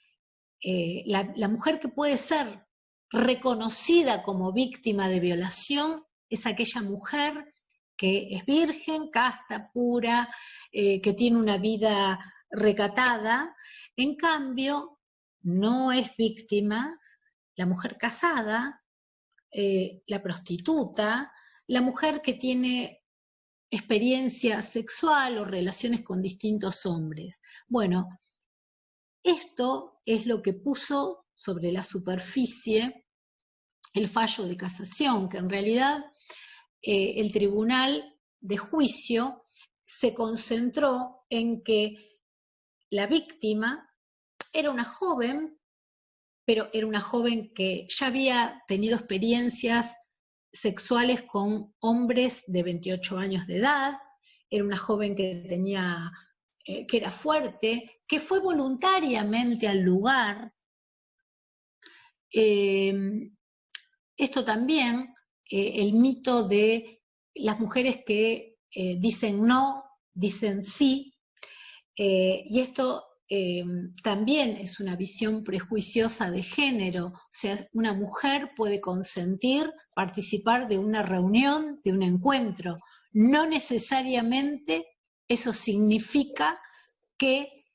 la mujer que puede ser reconocida como víctima de violación es aquella mujer que es virgen, casta, pura, que tiene una vida recatada. En cambio, no es víctima la mujer casada, la prostituta, la mujer que tiene experiencia sexual o relaciones con distintos hombres. Bueno, esto es lo que puso sobre la superficie el fallo de casación, que en realidad el tribunal de juicio se concentró en que la víctima era una joven, pero era una joven que ya había tenido experiencias sexuales con hombres de 28 años de edad, era una joven que tenía, que era fuerte, que fue voluntariamente al lugar. Esto también, el mito de las mujeres que dicen no, dicen sí, y esto también es una visión prejuiciosa de género. O sea, una mujer puede consentir participar de una reunión, de un encuentro. No necesariamente eso significa que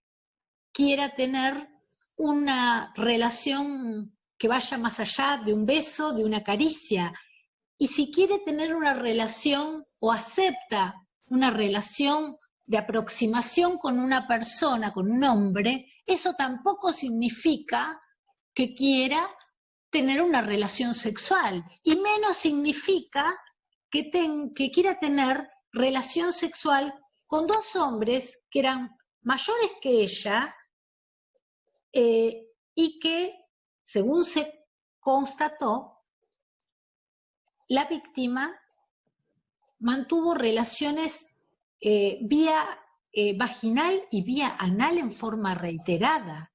quiera tener una relación que vaya más allá de un beso, de una caricia. Y si quiere tener una relación o acepta una relación de aproximación con una persona, con un hombre, eso tampoco significa que quiera tener una relación sexual, y menos significa que quiera tener relación sexual con dos hombres que eran mayores que ella y que, según se constató, la víctima mantuvo relaciones vía vaginal y vía anal en forma reiterada,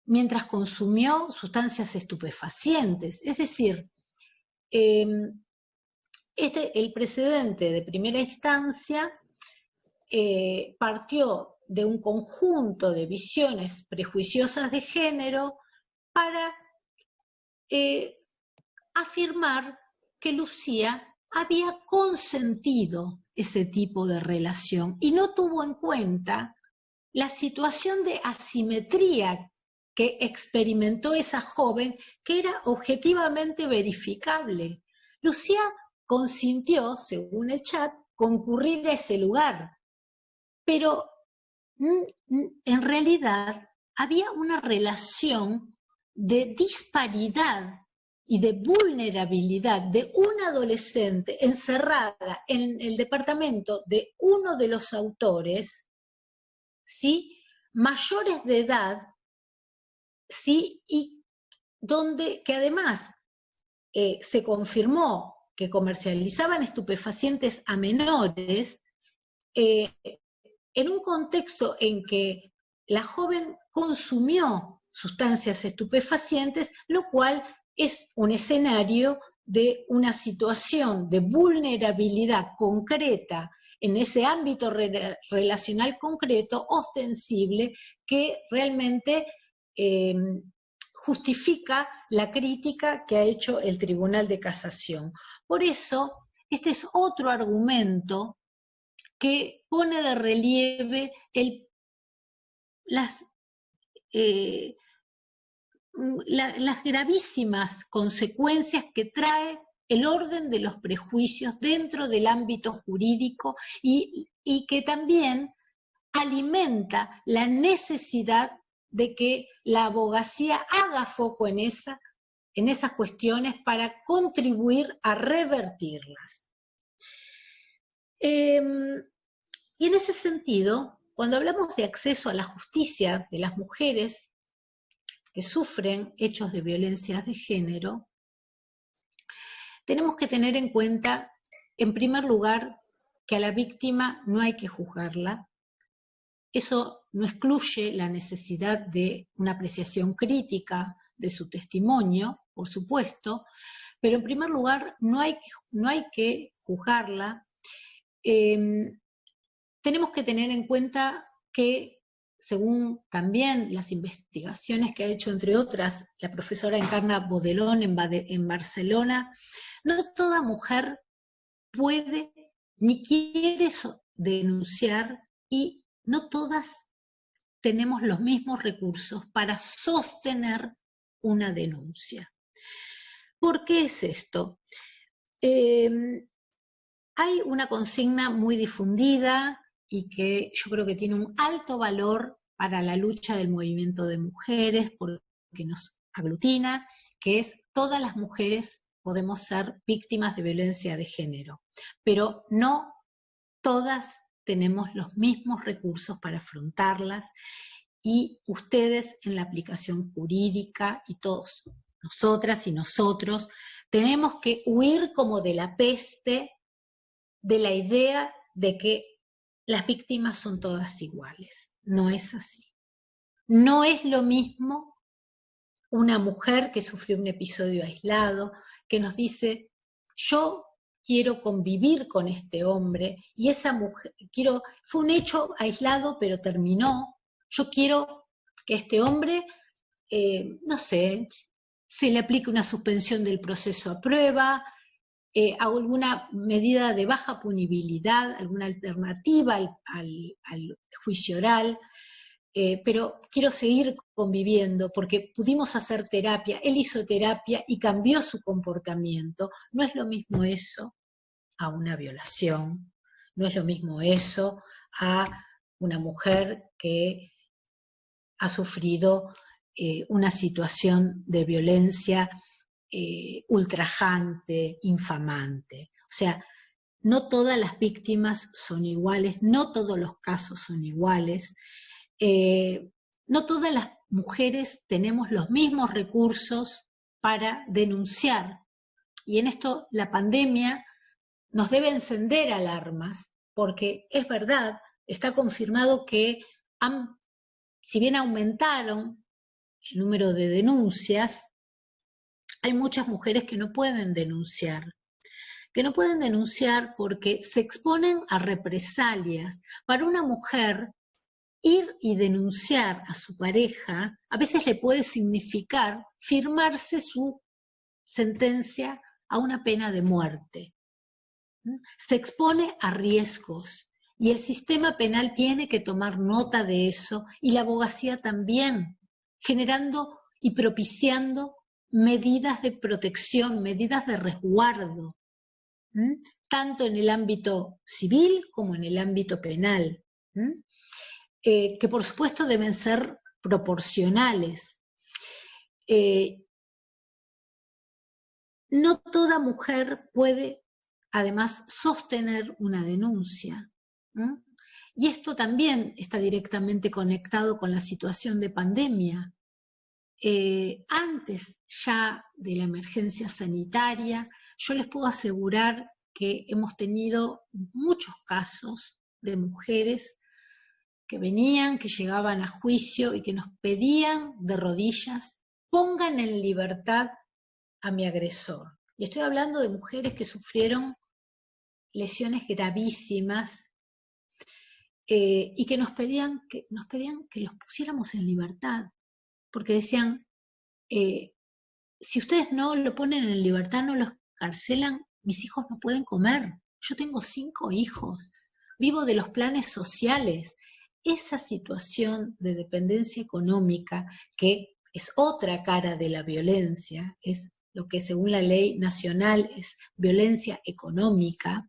mientras consumió sustancias estupefacientes. Es decir, el precedente de primera instancia partió de un conjunto de visiones prejuiciosas de género para afirmar que Lucía había consentido ese tipo de relación y no tuvo en cuenta la situación de asimetría que experimentó esa joven, que era objetivamente verificable. Lucía consintió, según el chat, concurrir a ese lugar, pero en realidad había una relación de disparidad y de vulnerabilidad de una adolescente encerrada en el departamento de uno de los autores, ¿sí?, mayores de edad, ¿sí?, y que además se confirmó que comercializaban estupefacientes a menores, en un contexto en que la joven consumió sustancias estupefacientes, lo cual es un escenario de una situación de vulnerabilidad concreta en ese ámbito relacional concreto, ostensible, que realmente justifica la crítica que ha hecho el Tribunal de Casación. Por eso, este es otro argumento que pone de relieve las gravísimas consecuencias que trae el orden de los prejuicios dentro del ámbito jurídico y que también alimenta la necesidad de que la abogacía haga foco en esas cuestiones para contribuir a revertirlas. Y en ese sentido, cuando hablamos de acceso a la justicia de las mujeres que sufren hechos de violencia de género, tenemos que tener en cuenta, en primer lugar, que a la víctima no hay que juzgarla. Eso no excluye la necesidad de una apreciación crítica de su testimonio, por supuesto, pero en primer lugar no hay que juzgarla. Tenemos que tener en cuenta que, según también las investigaciones que ha hecho, entre otras, la profesora Encarna Bodelón en Barcelona, no toda mujer puede ni quiere denunciar, y no todas tenemos los mismos recursos para sostener una denuncia. ¿Por qué es esto? hay una consigna muy difundida y que yo creo que tiene un alto valor para la lucha del movimiento de mujeres, porque nos aglutina, que es: todas las mujeres podemos ser víctimas de violencia de género, pero no todas tenemos los mismos recursos para afrontarlas, y ustedes en la aplicación jurídica y todos, nosotras y nosotros, tenemos que huir como de la peste de la idea de que las víctimas son todas iguales. No es así. No es lo mismo una mujer que sufrió un episodio aislado, que nos dice: yo quiero convivir con este hombre, y esa mujer, fue un hecho aislado pero terminó, yo quiero que este hombre, no sé, se le aplique una suspensión del proceso a prueba, alguna medida de baja punibilidad, alguna alternativa al juicio oral, pero quiero seguir conviviendo porque pudimos hacer terapia, él hizo terapia y cambió su comportamiento. No es lo mismo eso a una violación, no es lo mismo eso a una mujer que ha sufrido una situación de violencia ultrajante, infamante. O sea, no todas las víctimas son iguales, no todos los casos son iguales, no todas las mujeres tenemos los mismos recursos para denunciar. Y en esto la pandemia nos debe encender alarmas, porque es verdad, está confirmado que si bien aumentaron el número de denuncias, hay muchas mujeres que no pueden denunciar. Que no pueden denunciar porque se exponen a represalias. Para una mujer, ir y denunciar a su pareja a veces le puede significar firmarse su sentencia a una pena de muerte. Se expone a riesgos y el sistema penal tiene que tomar nota de eso, y la abogacía también, generando y propiciando medidas de protección, medidas de resguardo, tanto en el ámbito civil como en el ámbito penal, que por supuesto deben ser proporcionales. No toda mujer puede además sostener una denuncia, y esto también está directamente conectado con la situación de pandemia. Antes ya de la emergencia sanitaria, yo les puedo asegurar que hemos tenido muchos casos de mujeres que venían, que llegaban a juicio y que nos pedían de rodillas: pongan en libertad a mi agresor. Y estoy hablando de mujeres que sufrieron lesiones gravísimas y que nos pedían que los pusiéramos en libertad, porque decían: si ustedes no lo ponen en libertad, no los carcelan, mis hijos no pueden comer. Yo tengo 5 hijos, vivo de los planes sociales. Esa situación de dependencia económica, que es otra cara de la violencia, es lo que según la ley nacional es violencia económica,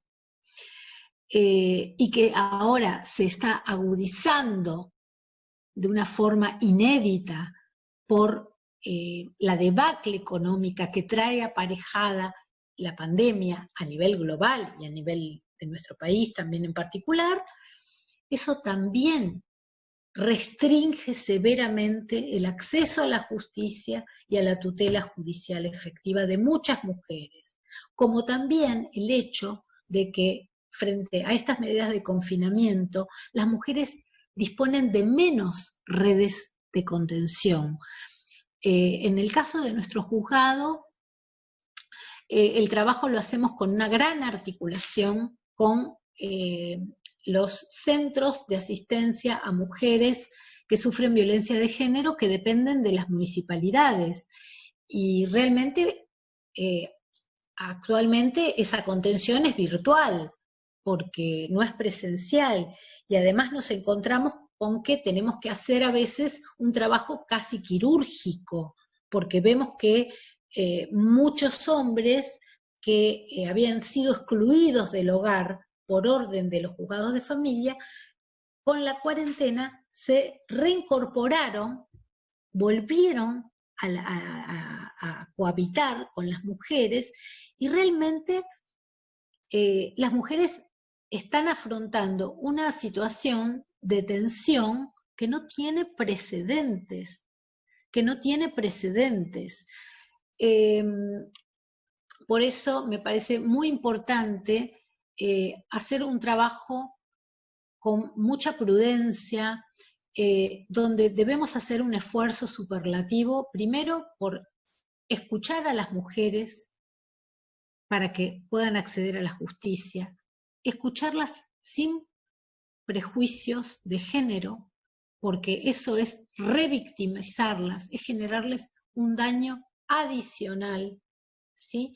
y que ahora se está agudizando de una forma inédita por la debacle económica que trae aparejada la pandemia a nivel global y a nivel de nuestro país también en particular. Eso también restringe severamente el acceso a la justicia y a la tutela judicial efectiva de muchas mujeres, como también el hecho de que frente a estas medidas de confinamiento, las mujeres disponen de menos redes de contención. En el caso de nuestro juzgado, el trabajo lo hacemos con una gran articulación con los centros de asistencia a mujeres que sufren violencia de género, que dependen de las municipalidades. Y realmente, actualmente esa contención es virtual, porque no es presencial, y además nos encontramos con que tenemos que hacer a veces un trabajo casi quirúrgico, porque vemos que muchos hombres que habían sido excluidos del hogar por orden de los juzgados de familia, con la cuarentena se reincorporaron, volvieron a cohabitar con las mujeres, y realmente las mujeres están afrontando una situación de tensión que no tiene precedentes, por eso me parece muy importante hacer un trabajo con mucha prudencia, donde debemos hacer un esfuerzo superlativo, primero por escuchar a las mujeres para que puedan acceder a la justicia, escucharlas sin prejuicios de género, porque eso es revictimizarlas, es generarles un daño adicional, ¿sí?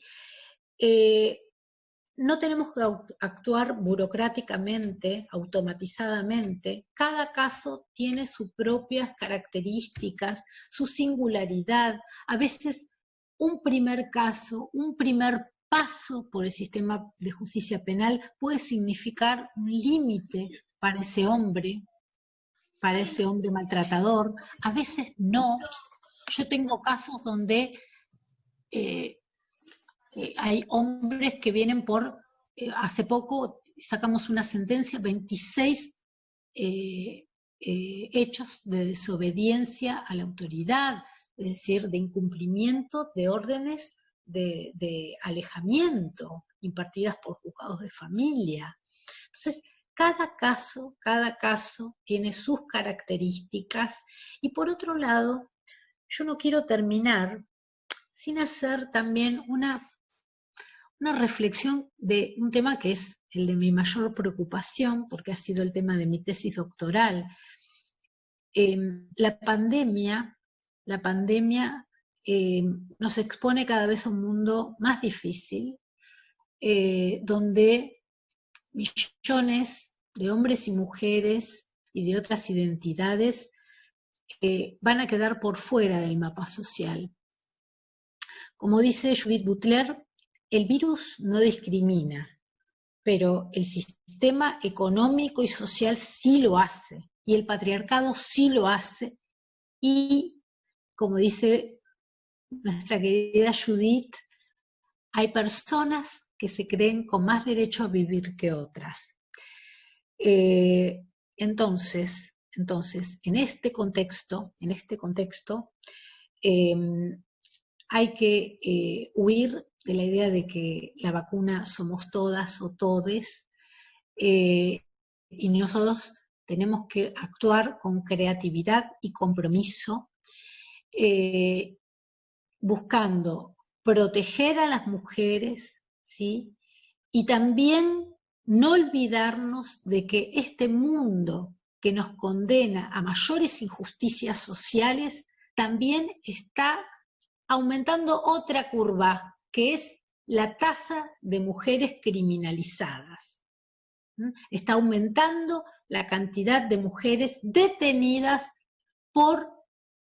No tenemos que actuar burocráticamente, automatizadamente. Cada caso tiene sus propias características, su singularidad. A veces un primer caso, un primer paso por el sistema de justicia penal puede significar un límite para ese hombre maltratador. A veces no. Yo tengo casos donde hay hombres que vienen por, hace poco sacamos una sentencia, 26 hechos de desobediencia a la autoridad, es decir, de incumplimiento de órdenes de alejamiento impartidas por juzgados de familia. Entonces, cada caso tiene sus características, y por otro lado, yo no quiero terminar sin hacer también una reflexión de un tema que es el de mi mayor preocupación, porque ha sido el tema de mi tesis doctoral. La pandemia nos expone cada vez a un mundo más difícil, donde millones de hombres y mujeres y de otras identidades van a quedar por fuera del mapa social. Como dice Judith Butler, el virus no discrimina, pero el sistema económico y social sí lo hace, y el patriarcado sí lo hace, y como dice nuestra querida Judith, hay personas que se creen con más derecho a vivir que otras. Entonces, en este contexto, hay que huir de la idea de que la vacuna somos todas o todes, y nosotros tenemos que actuar con creatividad y compromiso, buscando proteger a las mujeres, ¿sí? Y también no olvidarnos de que este mundo que nos condena a mayores injusticias sociales también está aumentando otra curva, que es la tasa de mujeres criminalizadas. Está aumentando la cantidad de mujeres detenidas por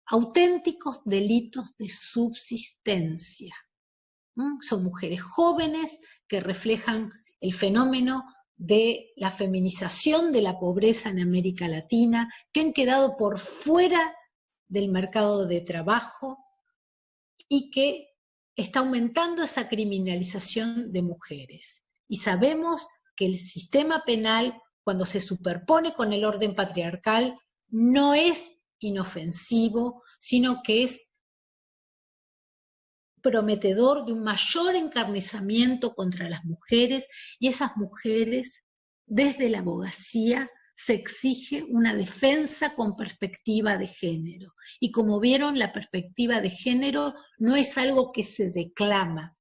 auténticos delitos de subsistencia. Son mujeres jóvenes que reflejan el fenómeno de la feminización de la pobreza en América Latina, que han quedado por fuera del mercado de trabajo, y que está aumentando esa criminalización de mujeres. Y sabemos que el sistema penal, cuando se superpone con el orden patriarcal, no es inofensivo, sino que es prometedor de un mayor encarnizamiento contra las mujeres, y esas mujeres, desde la abogacía, se exige una defensa con perspectiva de género. Y como vieron, la perspectiva de género no es algo que se declama,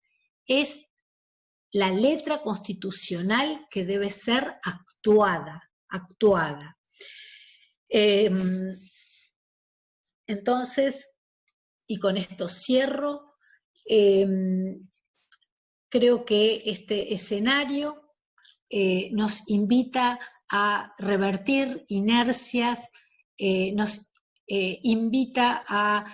es la letra constitucional que debe ser actuada. Entonces, y con esto cierro, creo que este escenario nos invita a revertir inercias, nos invita a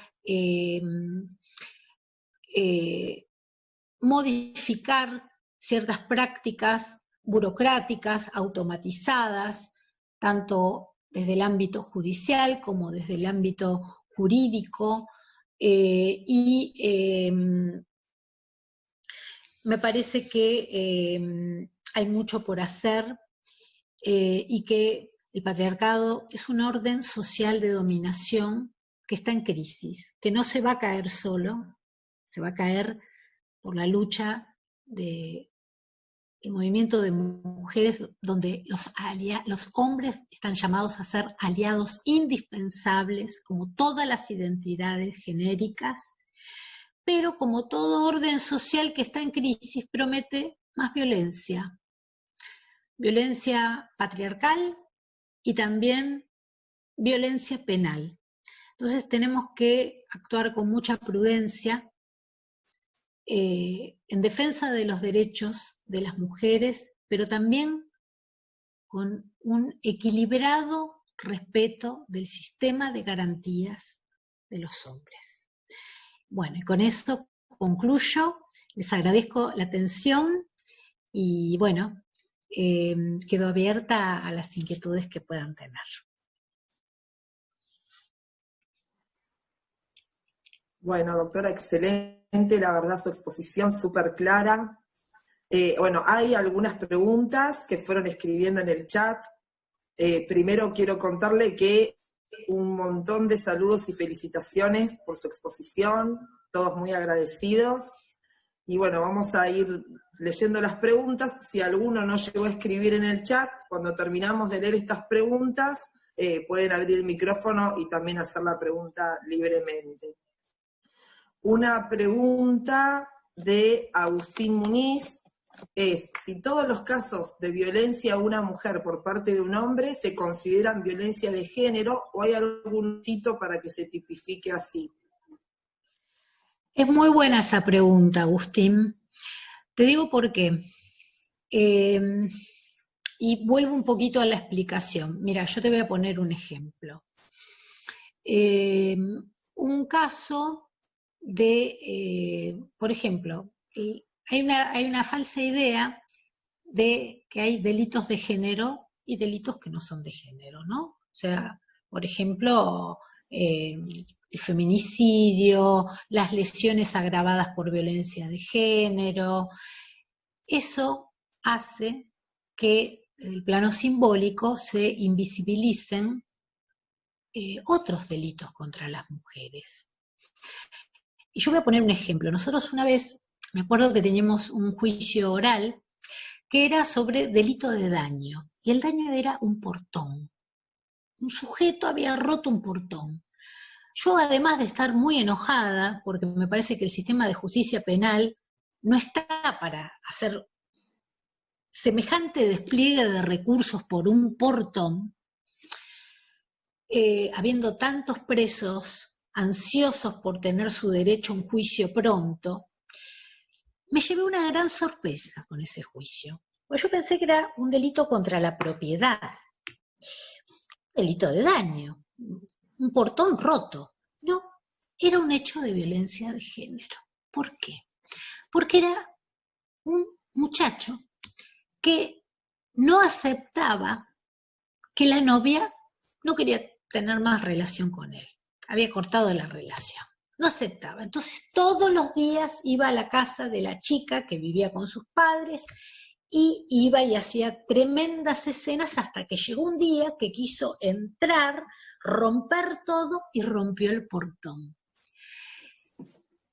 modificar ciertas prácticas burocráticas, automatizadas, tanto desde el ámbito judicial como desde el ámbito jurídico, me parece que hay mucho por hacer y que el patriarcado es un orden social de dominación que está en crisis, que no se va a caer solo, se va a caer por la lucha del movimiento de mujeres, donde los hombres están llamados a ser aliados indispensables, como todas las identidades genéricas, pero como todo orden social que está en crisis promete más violencia. Violencia patriarcal y también violencia penal. Entonces tenemos que actuar con mucha prudencia en defensa de los derechos de las mujeres, pero también con un equilibrado respeto del sistema de garantías de los hombres. Bueno, y con esto concluyo. Les agradezco la atención y bueno, quedo abierta a las inquietudes que puedan tener. Bueno, doctora, excelente, la verdad su exposición súper clara. Bueno, hay algunas preguntas que fueron escribiendo en el chat. Primero quiero contarle que un montón de saludos y felicitaciones por su exposición, todos muy agradecidos. Y bueno, vamos a ir leyendo las preguntas. Si alguno no llegó a escribir en el chat, cuando terminamos de leer estas preguntas, pueden abrir el micrófono y también hacer la pregunta libremente. Una pregunta de Agustín Muniz es, si todos los casos de violencia a una mujer por parte de un hombre se consideran violencia de género, o hay algún tito para que se tipifique así. Es muy buena esa pregunta, Agustín. Te digo por qué. Y vuelvo un poquito a la explicación. Mira, yo te voy a poner un ejemplo. Un caso de, por ejemplo, hay una falsa idea de que hay delitos de género y delitos que no son de género, ¿no? O sea, por ejemplo, el feminicidio, las lesiones agravadas por violencia de género. Eso hace que desde el plano simbólico se invisibilicen otros delitos contra las mujeres. Y yo voy a poner un ejemplo. Nosotros una vez, me acuerdo que teníamos un juicio oral que era sobre delito de daño, y el daño era un portón. Un sujeto había roto un portón. Yo, además de estar muy enojada, porque me parece que el sistema de justicia penal no está para hacer semejante despliegue de recursos por un portón, habiendo tantos presos ansiosos por tener su derecho a un juicio pronto, me llevé una gran sorpresa con ese juicio. Pues yo pensé que era un delito contra la propiedad, delito de daño, un portón roto. No, era un hecho de violencia de género. ¿Por qué? Porque era un muchacho que no aceptaba que la novia no quería tener más relación con él. Había cortado la relación. No aceptaba. Entonces todos los días iba a la casa de la chica que vivía con sus padres y iba y hacía tremendas escenas hasta que llegó un día que quiso entrar, romper todo y rompió el portón.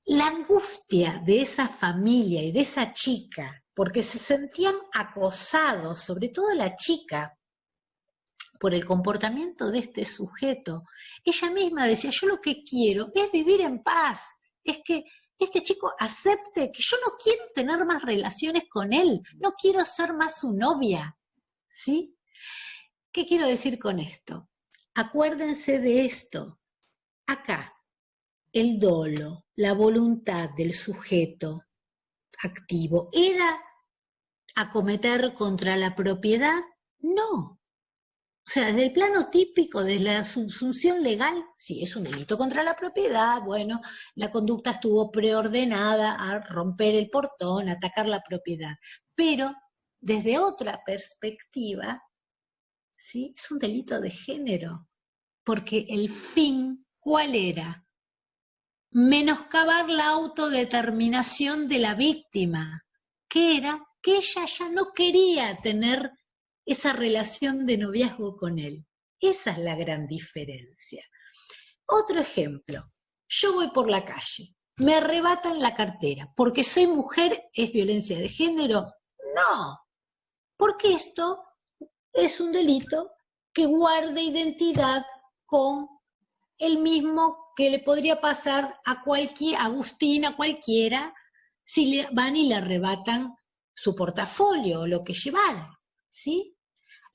La angustia de esa familia y de esa chica, porque se sentían acosados, sobre todo la chica, por el comportamiento de este sujeto. Ella misma decía, yo lo que quiero es vivir en paz, es que este chico acepte que yo no quiero tener más relaciones con él, no quiero ser más su novia, ¿sí? ¿Qué quiero decir con esto? Acuérdense de esto. Acá, el dolo, la voluntad del sujeto activo, ¿era acometer contra la propiedad? No. O sea, desde el plano típico, desde la subsunción legal, sí, es un delito contra la propiedad, bueno, la conducta estuvo preordenada a romper el portón, a atacar la propiedad. Pero desde otra perspectiva, ¿sí? Es un delito de género, porque el fin, ¿cuál era? Menoscabar la autodeterminación de la víctima, que era que ella ya no quería tener esa relación de noviazgo con él. Esa es la gran diferencia. Otro ejemplo, yo voy por la calle, me arrebatan la cartera, ¿porque soy mujer es violencia de género? No, porque esto es un delito que guarda identidad con el mismo que le podría pasar a cualquier Agustín, a cualquiera, si le van y le arrebatan su portafolio o lo que llevara, ¿sí?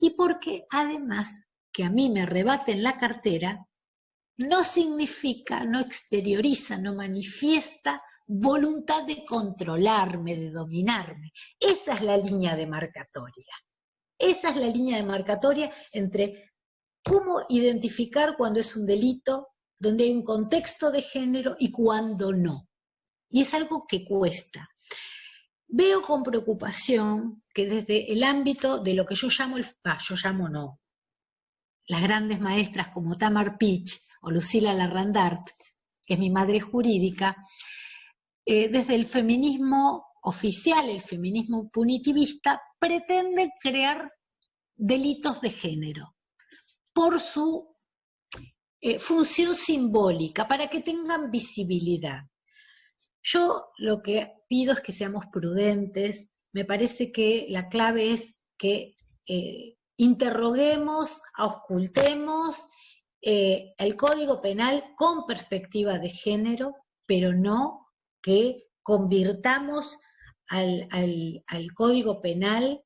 Y porque además que a mí me arrebaten la cartera no significa, no exterioriza, no manifiesta voluntad de controlarme, de dominarme. Esa es la línea demarcatoria. Esa es la línea demarcatoria entre cómo identificar cuando es un delito, donde hay un contexto de género y cuando no. Y es algo que cuesta. Veo con preocupación que desde el ámbito de lo que yo llamo, las grandes maestras como Tamar Pich o Lucila Larrandart, que es mi madre jurídica, desde el feminismo oficial, el feminismo punitivista, pretenden crear delitos de género por su función simbólica, para que tengan visibilidad. Yo lo que pido es que seamos prudentes. Me parece que la clave es que interroguemos, auscultemos el Código Penal con perspectiva de género, pero no que convirtamos al Código Penal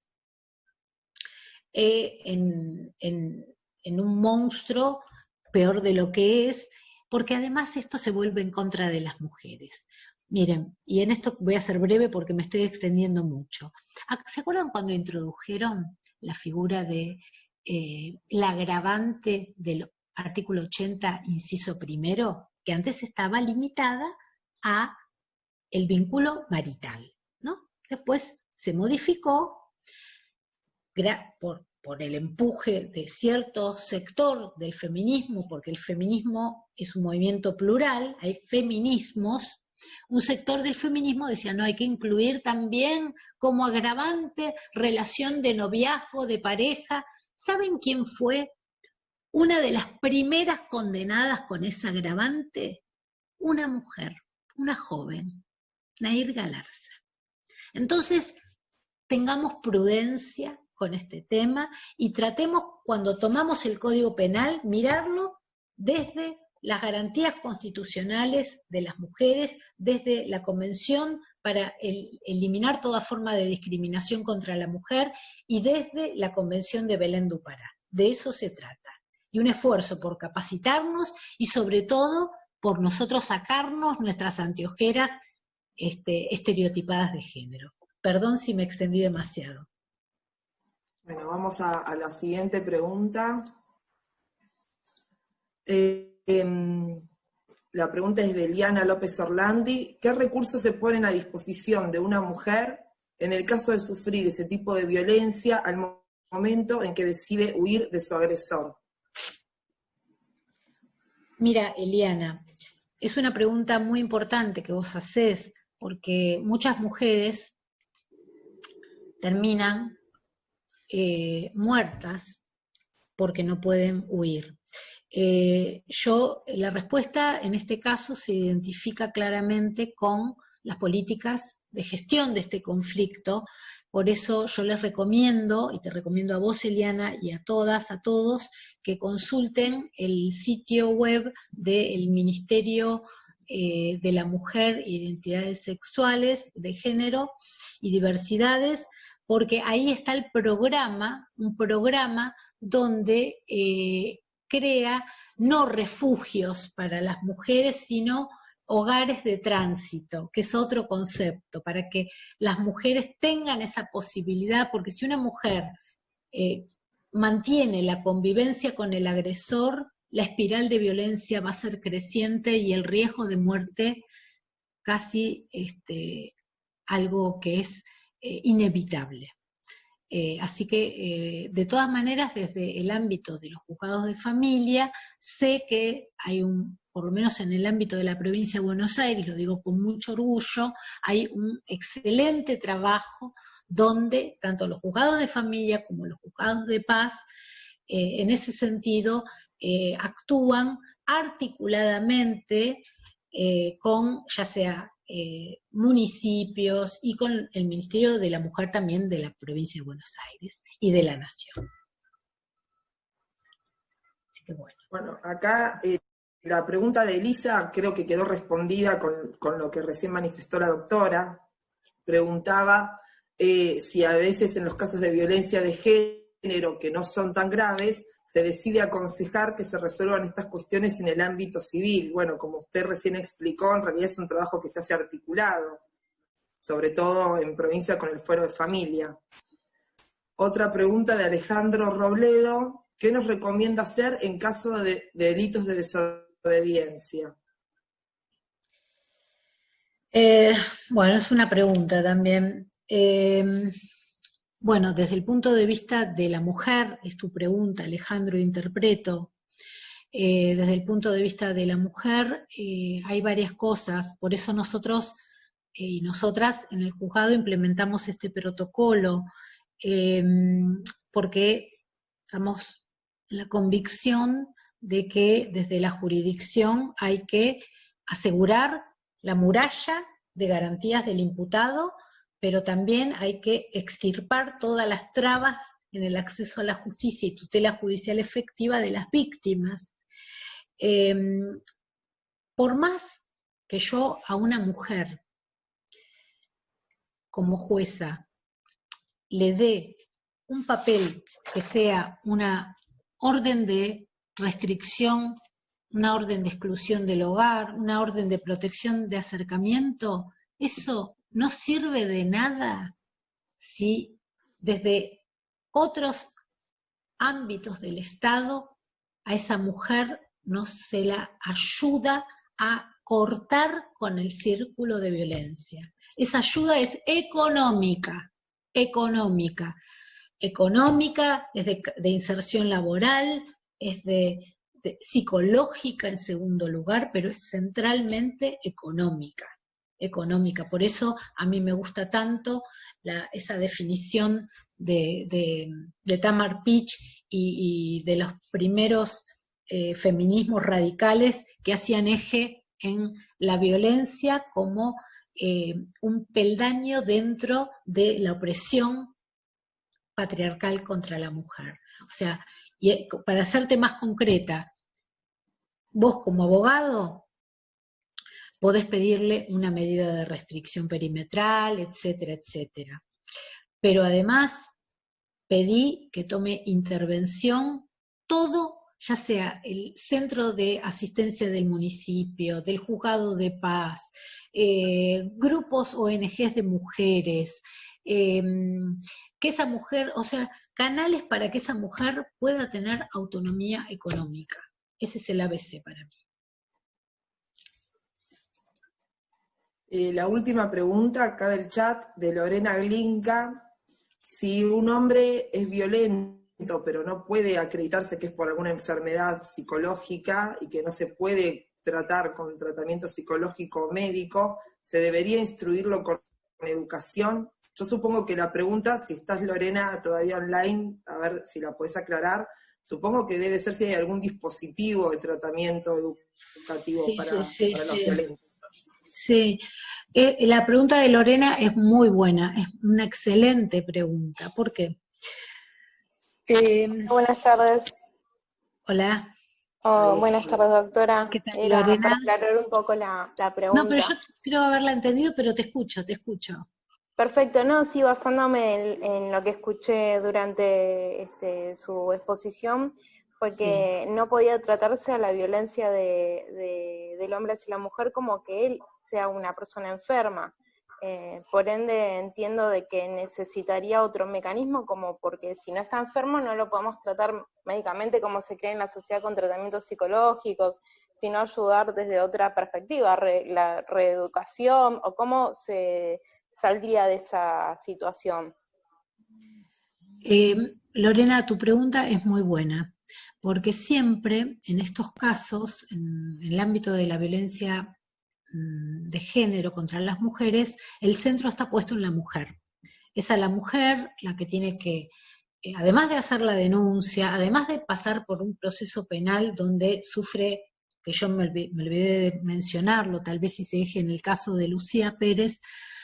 en un monstruo peor de lo que es, porque además esto se vuelve en contra de las mujeres. Miren, y en esto voy a ser breve porque me estoy extendiendo mucho. ¿Se acuerdan cuando introdujeron la figura de la agravante del artículo 80, inciso primero, que antes estaba limitada a el vínculo marital, ¿no? Después se modificó por el empuje de cierto sector del feminismo, porque el feminismo es un movimiento plural, hay feminismos. Un sector del feminismo decía, no, hay que incluir también como agravante relación de noviazgo, de pareja. ¿Saben quién fue una de las primeras condenadas con esa agravante? Una mujer, una joven, Nair Galarza. Entonces, tengamos prudencia con este tema y tratemos, cuando tomamos el Código Penal, mirarlo desde las garantías constitucionales de las mujeres, desde la Convención para eliminar toda forma de discriminación contra la mujer y desde la Convención de Belén do Pará. De eso se trata. Y un esfuerzo por capacitarnos y sobre todo por nosotros sacarnos nuestras anteojeras estereotipadas de género. Perdón si me extendí demasiado. Bueno, vamos a la siguiente pregunta. La pregunta es de Eliana López Orlandi. ¿Qué recursos se ponen a disposición de una mujer en el caso de sufrir ese tipo de violencia al momento en que decide huir de su agresor? Mira, Eliana, es una pregunta muy importante que vos hacés, porque muchas mujeres terminan muertas porque no pueden huir. La respuesta en este caso se identifica claramente con las políticas de gestión de este conflicto. Por eso yo les recomiendo, y te recomiendo a vos, Eliana, y a todas, a todos, que consulten el sitio web del Ministerio de la Mujer, Identidades Sexuales, de Género y Diversidades, porque ahí está el programa, un programa donde crea no refugios para las mujeres, sino hogares de tránsito, que es otro concepto, para que las mujeres tengan esa posibilidad, porque si una mujer mantiene la convivencia con el agresor, la espiral de violencia va a ser creciente y el riesgo de muerte casi algo que es inevitable. Así que, de todas maneras, desde el ámbito de los juzgados de familia, sé que hay por lo menos en el ámbito de la provincia de Buenos Aires, lo digo con mucho orgullo, hay un excelente trabajo donde tanto los juzgados de familia como los juzgados de paz, en ese sentido, actúan articuladamente con ya sea municipios y con el Ministerio de la Mujer también de la provincia de Buenos Aires y de la Nación. Así que bueno. Bueno, acá la pregunta de Elisa creo que quedó respondida con lo que recién manifestó la doctora. Preguntaba si a veces en los casos de violencia de género que no son tan graves, se decide aconsejar que se resuelvan estas cuestiones en el ámbito civil. Bueno, como usted recién explicó, en realidad es un trabajo que se hace articulado, sobre todo en provincia con el fuero de familia. Otra pregunta de Alejandro Robledo, ¿qué nos recomienda hacer en caso de delitos de desobediencia? Bueno, es una pregunta también. Bueno, desde el punto de vista de la mujer, es tu pregunta, Alejandro, interpreto. Desde el punto de vista de la mujer hay varias cosas, por eso nosotros y nosotras en el juzgado implementamos este protocolo, porque estamos en la convicción de que desde la jurisdicción hay que asegurar la muralla de garantías del imputado, pero también hay que extirpar todas las trabas en el acceso a la justicia y tutela judicial efectiva de las víctimas. Por más que yo a una mujer, como jueza, le dé un papel que sea una orden de restricción, una orden de exclusión del hogar, una orden de protección de acercamiento, eso no sirve de nada si desde otros ámbitos del Estado a esa mujer no se la ayuda a cortar con el círculo de violencia. Esa ayuda es económica, es de inserción laboral, es de psicológica en segundo lugar, pero es centralmente económica. Por eso a mí me gusta tanto esa definición de Tamar Pich y de los primeros feminismos radicales que hacían eje en la violencia como un peldaño dentro de la opresión patriarcal contra la mujer. O sea, y para hacerte más concreta, vos como abogado podés pedirle una medida de restricción perimetral, etcétera, etcétera. Pero además pedí que tome intervención todo, ya sea el centro de asistencia del municipio, del juzgado de paz, grupos ONGs de mujeres, que esa mujer, o sea, canales para que esa mujer pueda tener autonomía económica. Ese es el ABC para mí. La última pregunta acá del chat de Lorena Glinka: si un hombre es violento pero no puede acreditarse que es por alguna enfermedad psicológica y que no se puede tratar con tratamiento psicológico o médico, ¿se debería instruirlo con educación? Yo supongo que la pregunta, si estás Lorena todavía online, a ver si la podés aclarar, supongo que debe ser si hay algún dispositivo de tratamiento educativo para los violentos. Sí, la pregunta de Lorena es muy buena, es una excelente pregunta. ¿Por qué? Buenas tardes. Hola. Buenas tardes, doctora. ¿Qué tal, Era Lorena? para aclarar un poco la pregunta. No, pero yo creo haberla entendido, pero te escucho. Perfecto, no, sí, basándome en lo que escuché durante su exposición, fue que no podía tratarse a la violencia del hombre hacia la mujer como que él sea una persona enferma. Por ende entiendo de que necesitaría otro mecanismo, como porque si no está enfermo no lo podemos tratar médicamente como se cree en la sociedad con tratamientos psicológicos, sino ayudar desde otra perspectiva, la reeducación, o cómo se saldría de esa situación. Lorena, tu pregunta es muy buena, porque siempre en estos casos, en el ámbito de la violencia de género contra las mujeres, el centro está puesto en la mujer. Es a la mujer la que tiene que, además de hacer la denuncia, además de pasar por un proceso penal donde sufre, que yo me olvidé de mencionarlo, tal vez si se deje en el caso de Lucía Pérez,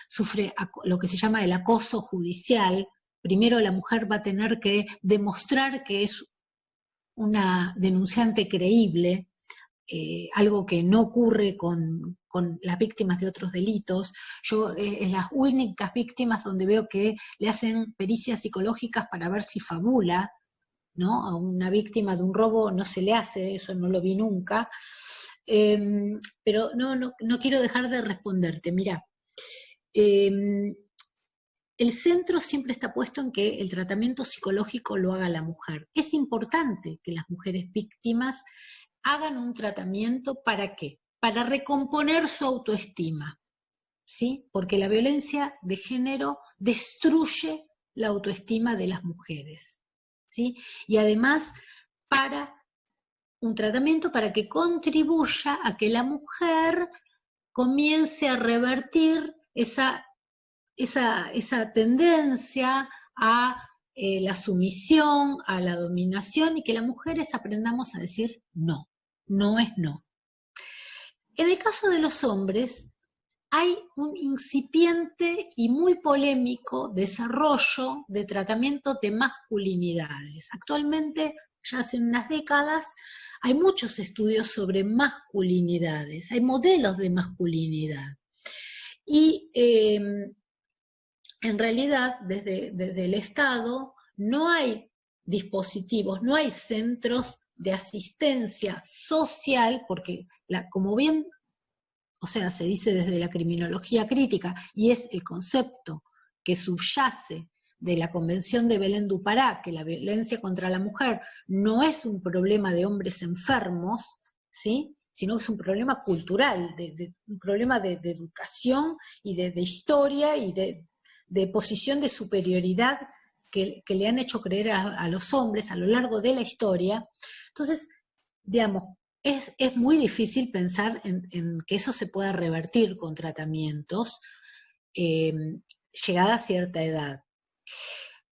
sufre lo que se llama el acoso judicial. Primero la mujer va a tener que demostrar que es una denunciante creíble, algo que no ocurre con las víctimas de otros delitos. Yo en las únicas víctimas donde veo que le hacen pericias psicológicas para ver si fabula, ¿no? A una víctima de un robo no se le hace, eso no lo vi nunca. Pero no quiero dejar de responderte. Mirá, el centro siempre está puesto en que el tratamiento psicológico lo haga la mujer. Es importante que las mujeres víctimas hagan un tratamiento, ¿para qué? Para recomponer su autoestima, ¿sí? Porque la violencia de género destruye la autoestima de las mujeres, ¿sí? Y además para un tratamiento para que contribuya a que la mujer comience a revertir esa tendencia a la sumisión, a la dominación, y que las mujeres aprendamos a decir no, no es no. En el caso de los hombres, hay un incipiente y muy polémico desarrollo de tratamiento de masculinidades. Actualmente, ya hace unas décadas, hay muchos estudios sobre masculinidades, hay modelos de masculinidad. Y en realidad, desde el Estado, no hay dispositivos, no hay centros de asistencia social, porque como bien, o sea, se dice desde la criminología crítica, y es el concepto que subyace de la Convención de Belén du Pará, que la violencia contra la mujer no es un problema de hombres enfermos, ¿sí?, sino que es un problema cultural, un problema de educación y de historia y de posición de superioridad que le han hecho creer a los hombres a lo largo de la historia. Entonces, digamos, es muy difícil pensar en que eso se pueda revertir con tratamientos llegada a cierta edad.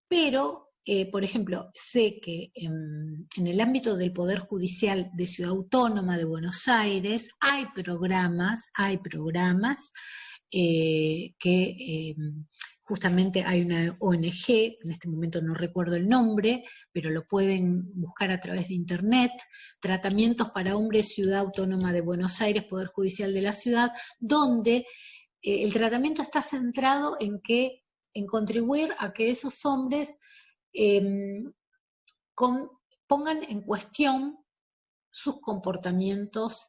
Pero, por ejemplo, sé que en el ámbito del Poder Judicial de Ciudad Autónoma de Buenos Aires hay programas que justamente hay una ONG, en este momento no recuerdo el nombre, pero lo pueden buscar a través de internet, Tratamientos para Hombres, Ciudad Autónoma de Buenos Aires, Poder Judicial de la Ciudad, donde el tratamiento está centrado en contribuir a que esos hombres pongan en cuestión sus comportamientos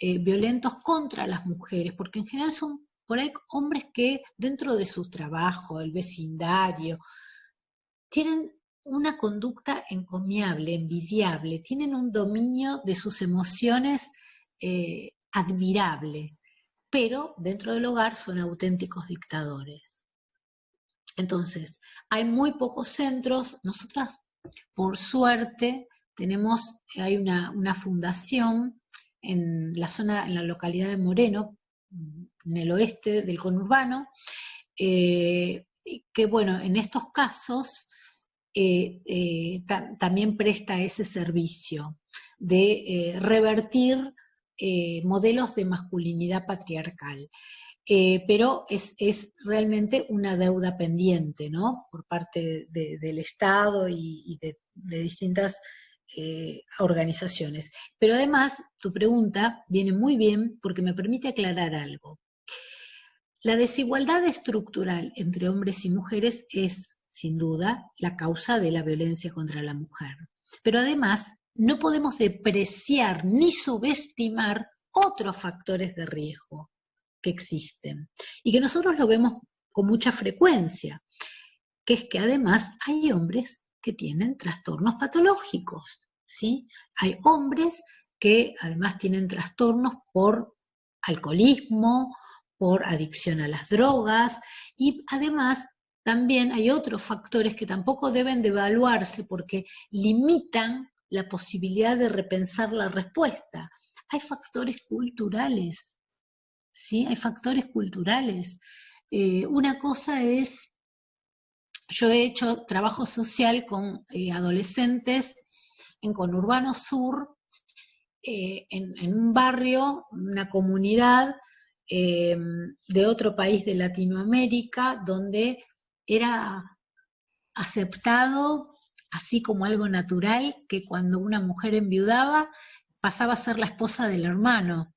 violentos contra las mujeres, porque en general son por ahí hombres que dentro de su trabajo, el vecindario, tienen una conducta encomiable, envidiable, tienen un dominio de sus emociones admirable, pero dentro del hogar son auténticos dictadores. Entonces, hay muy pocos centros. Nosotras, por suerte, hay una fundación en la localidad de Moreno, en el oeste del conurbano, que bueno, en estos casos también presta ese servicio de revertir modelos de masculinidad patriarcal. Pero es realmente una deuda pendiente, ¿no?, por parte del Estado y de distintas organizaciones. Pero además, tu pregunta viene muy bien porque me permite aclarar algo. La desigualdad estructural entre hombres y mujeres es, sin duda, la causa de la violencia contra la mujer. Pero además, no podemos depreciar ni subestimar otros factores de riesgo. que existen y que nosotros lo vemos con mucha frecuencia, que es que además hay hombres que tienen trastornos patológicos, ¿sí? Hay hombres que además tienen trastornos por alcoholismo, por adicción a las drogas, y además también hay otros factores que tampoco deben de evaluarse porque limitan la posibilidad de repensar la respuesta. Hay factores culturales, ¿sí? Hay factores culturales. Una cosa es, yo he hecho trabajo social con adolescentes en Conurbano Sur, en un barrio, una comunidad de otro país de Latinoamérica, donde era aceptado, así como algo natural, que cuando una mujer enviudaba, pasaba a ser la esposa del hermano,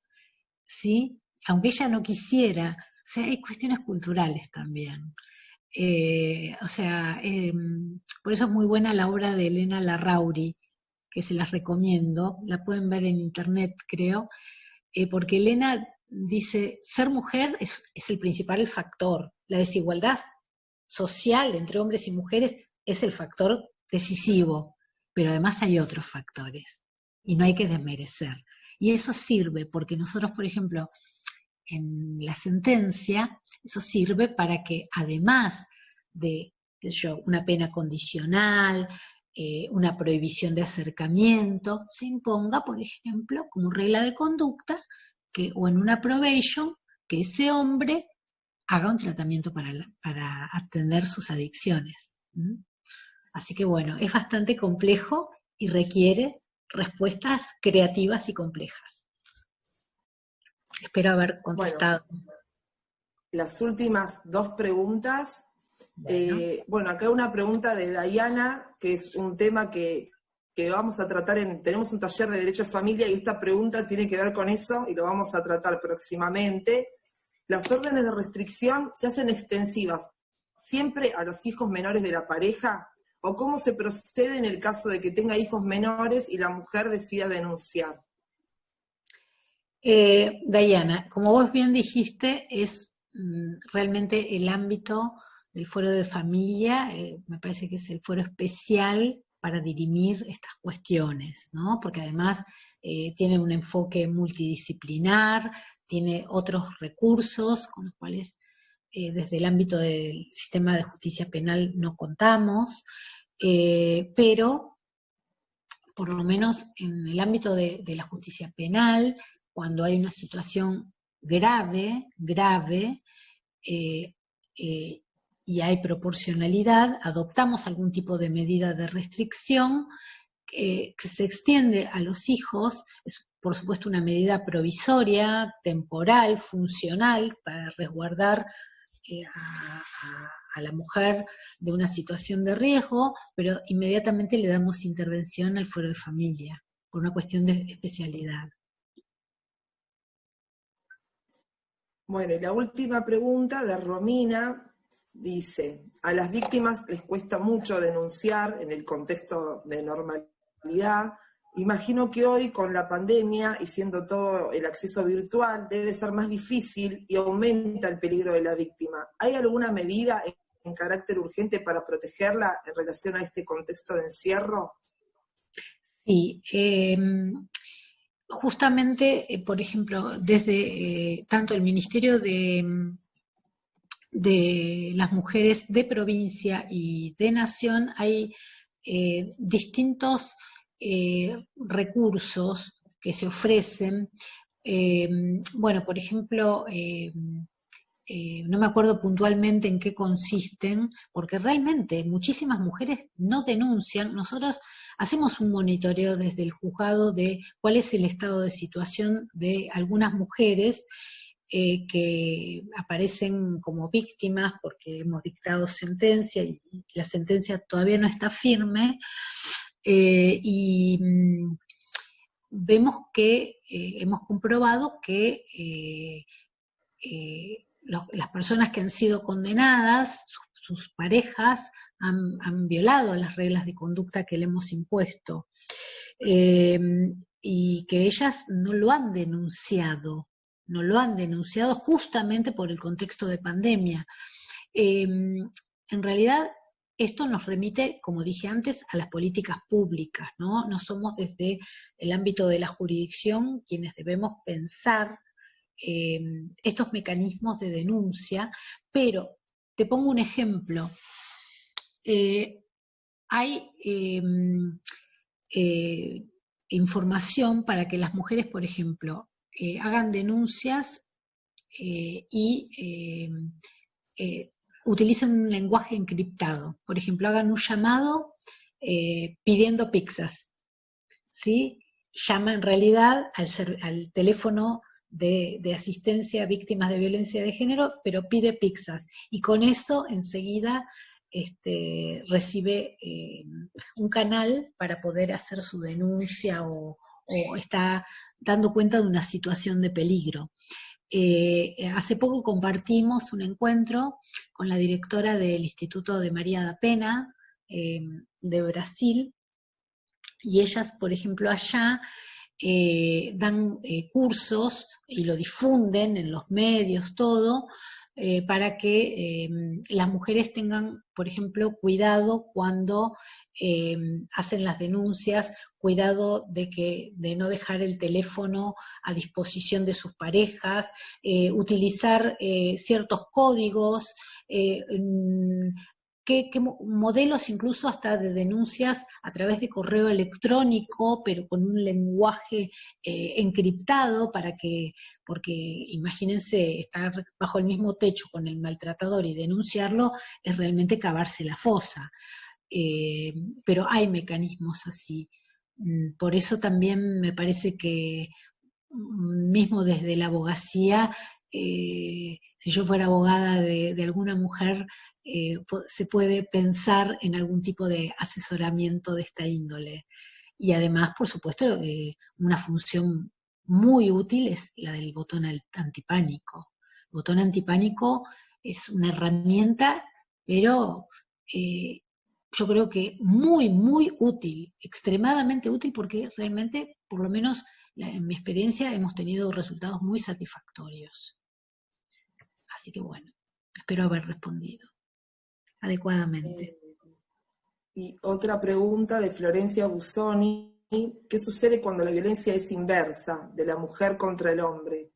¿sí? Aunque ella no quisiera. O sea, hay cuestiones culturales también. Por eso es muy buena la obra de Elena Larrauri, que se las recomiendo, la pueden ver en internet, creo, porque Elena dice, ser mujer es el principal factor, la desigualdad social entre hombres y mujeres es el factor decisivo, pero además hay otros factores, y no hay que desmerecer. Y eso sirve, porque nosotros, por ejemplo, en la sentencia, eso sirve para que además de una pena condicional, una prohibición de acercamiento, se imponga, por ejemplo, como regla de conducta, o en una probation, que ese hombre haga un tratamiento para atender sus adicciones. Así que bueno, es bastante complejo y requiere respuestas creativas y complejas. Espero haber contestado. Bueno, las últimas 2 preguntas. Bueno, acá una pregunta de Dayana, que es un tema que vamos a tratar tenemos un taller de Derecho de Familia y esta pregunta tiene que ver con eso y lo vamos a tratar próximamente. ¿Las órdenes de restricción se hacen extensivas siempre a los hijos menores de la pareja? ¿O cómo se procede en el caso de que tenga hijos menores y la mujer decida denunciar? Dayana, como vos bien dijiste, es realmente el ámbito del Foro de Familia, me parece que es el foro especial para dirimir estas cuestiones, ¿no? Porque además tiene un enfoque multidisciplinar, tiene otros recursos con los cuales desde el ámbito del sistema de justicia penal no contamos, pero por lo menos en el ámbito de la justicia penal, cuando hay una situación grave, y hay proporcionalidad, adoptamos algún tipo de medida de restricción que se extiende a los hijos, es por supuesto una medida provisoria, temporal, funcional, para resguardar a la mujer de una situación de riesgo, pero inmediatamente le damos intervención al Foro de Familia, por una cuestión de especialidad. Bueno, y la última pregunta de Romina dice, a las víctimas les cuesta mucho denunciar en el contexto de normalidad. Imagino que hoy con la pandemia y siendo todo el acceso virtual debe ser más difícil y aumenta el peligro de la víctima. ¿Hay alguna medida en carácter urgente para protegerla en relación a este contexto de encierro? Sí, justamente, por ejemplo, desde tanto el Ministerio de las Mujeres de Provincia y de Nación hay distintos recursos que se ofrecen. Bueno, por ejemplo, no me acuerdo puntualmente en qué consisten, porque realmente muchísimas mujeres no denuncian. Nosotros hacemos un monitoreo desde el juzgado de cuál es el estado de situación de algunas mujeres que aparecen como víctimas porque hemos dictado sentencia y la sentencia todavía no está firme, y vemos que hemos comprobado que las personas que han sido condenadas, sus parejas, han violado las reglas de conducta que le hemos impuesto, y que ellas no lo han denunciado, no lo han denunciado justamente por el contexto de pandemia. En realidad, esto nos remite, como dije antes, a las políticas públicas, ¿no? No somos desde el ámbito de la jurisdicción quienes debemos pensar estos mecanismos de denuncia, pero te pongo un ejemplo. Hay información para que las mujeres, por ejemplo, hagan denuncias y utilicen un lenguaje encriptado. Por ejemplo, hagan un llamado pidiendo pizzas, ¿sí? Llama en realidad al teléfono de asistencia a víctimas de violencia de género, pero pide pizzas. Y con eso enseguida recibe un canal para poder hacer su denuncia o está dando cuenta de una situación de peligro. Hace poco compartimos un encuentro con la directora del Instituto de María da Pena de Brasil, y ellas, por ejemplo, allá dan cursos y lo difunden en los medios, todo, para que las mujeres tengan, por ejemplo, cuidado cuando hacen las denuncias, cuidado de no dejar el teléfono a disposición de sus parejas, utilizar ciertos códigos, ¿Qué modelos incluso hasta de denuncias a través de correo electrónico, pero con un lenguaje encriptado porque imagínense estar bajo el mismo techo con el maltratador y denunciarlo es realmente cavarse la fosa. Pero hay mecanismos así. Por eso también me parece que mismo desde la abogacía, si yo fuera abogada de alguna mujer, se puede pensar en algún tipo de asesoramiento de esta índole. Y además, por supuesto, una función muy útil es la del botón antipánico. El botón antipánico es una herramienta, pero yo creo que muy, muy útil, extremadamente útil, porque realmente, por lo menos en mi experiencia, hemos tenido resultados muy satisfactorios. Así que bueno, espero haber respondido adecuadamente. Y otra pregunta de Florencia Busoni: ¿qué sucede cuando la violencia es inversa, de la mujer contra el hombre?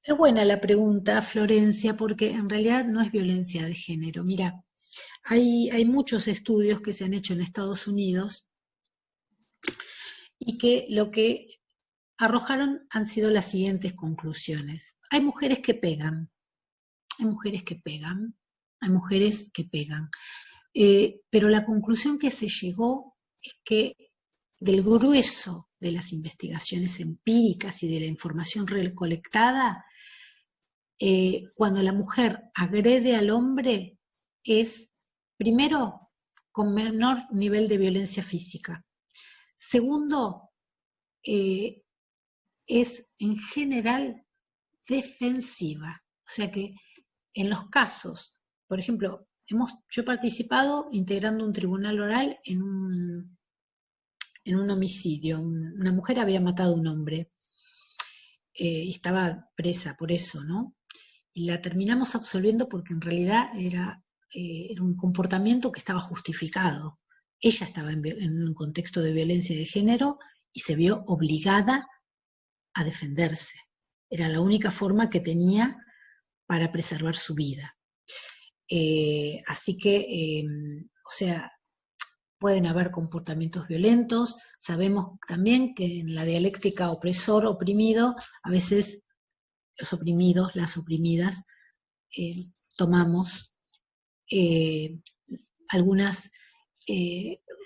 Es buena la pregunta, Florencia, porque en realidad no es violencia de género. Mira, hay muchos estudios que se han hecho en Estados Unidos y que lo que arrojaron han sido las siguientes conclusiones. Hay mujeres que pegan, hay mujeres que pegan, hay mujeres que pegan. Pero la conclusión que se llegó es que del grueso de las investigaciones empíricas y de la información recolectada, cuando la mujer agrede al hombre es, primero, con menor nivel de violencia física. Segundo, es en general defensiva. O sea que en los casos, por ejemplo, yo he participado integrando un tribunal oral en un homicidio. Una mujer había matado a un hombre y estaba presa por eso, ¿no? Y la terminamos absolviendo porque en realidad era un comportamiento que estaba justificado. Ella estaba en un contexto de violencia de género y se vio obligada a defenderse. Era la única forma que tenía para preservar su vida. Así que, o sea, pueden haber comportamientos violentos. Sabemos también que en la dialéctica opresor-oprimido, a veces los oprimidos, las oprimidas, tomamos algunos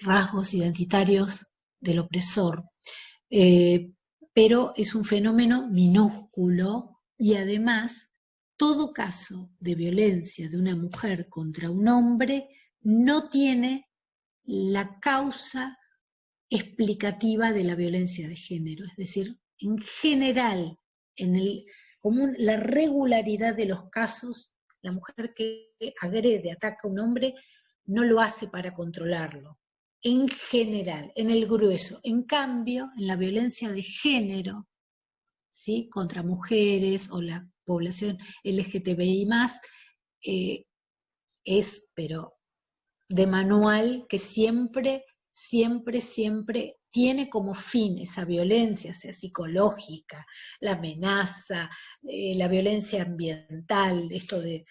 rasgos identitarios del opresor, pero es un fenómeno minúsculo y además todo caso de violencia de una mujer contra un hombre no tiene la causa explicativa de la violencia de género, es decir, en general, la regularidad de los casos, la mujer que agrede, ataca a un hombre, no lo hace para controlarlo, en general, en el grueso. En cambio, en la violencia de género, ¿sí?, contra mujeres o la población LGTBI+, es, pero de manual, que siempre tiene como fin esa violencia, sea psicológica, la amenaza, la violencia ambiental, esto de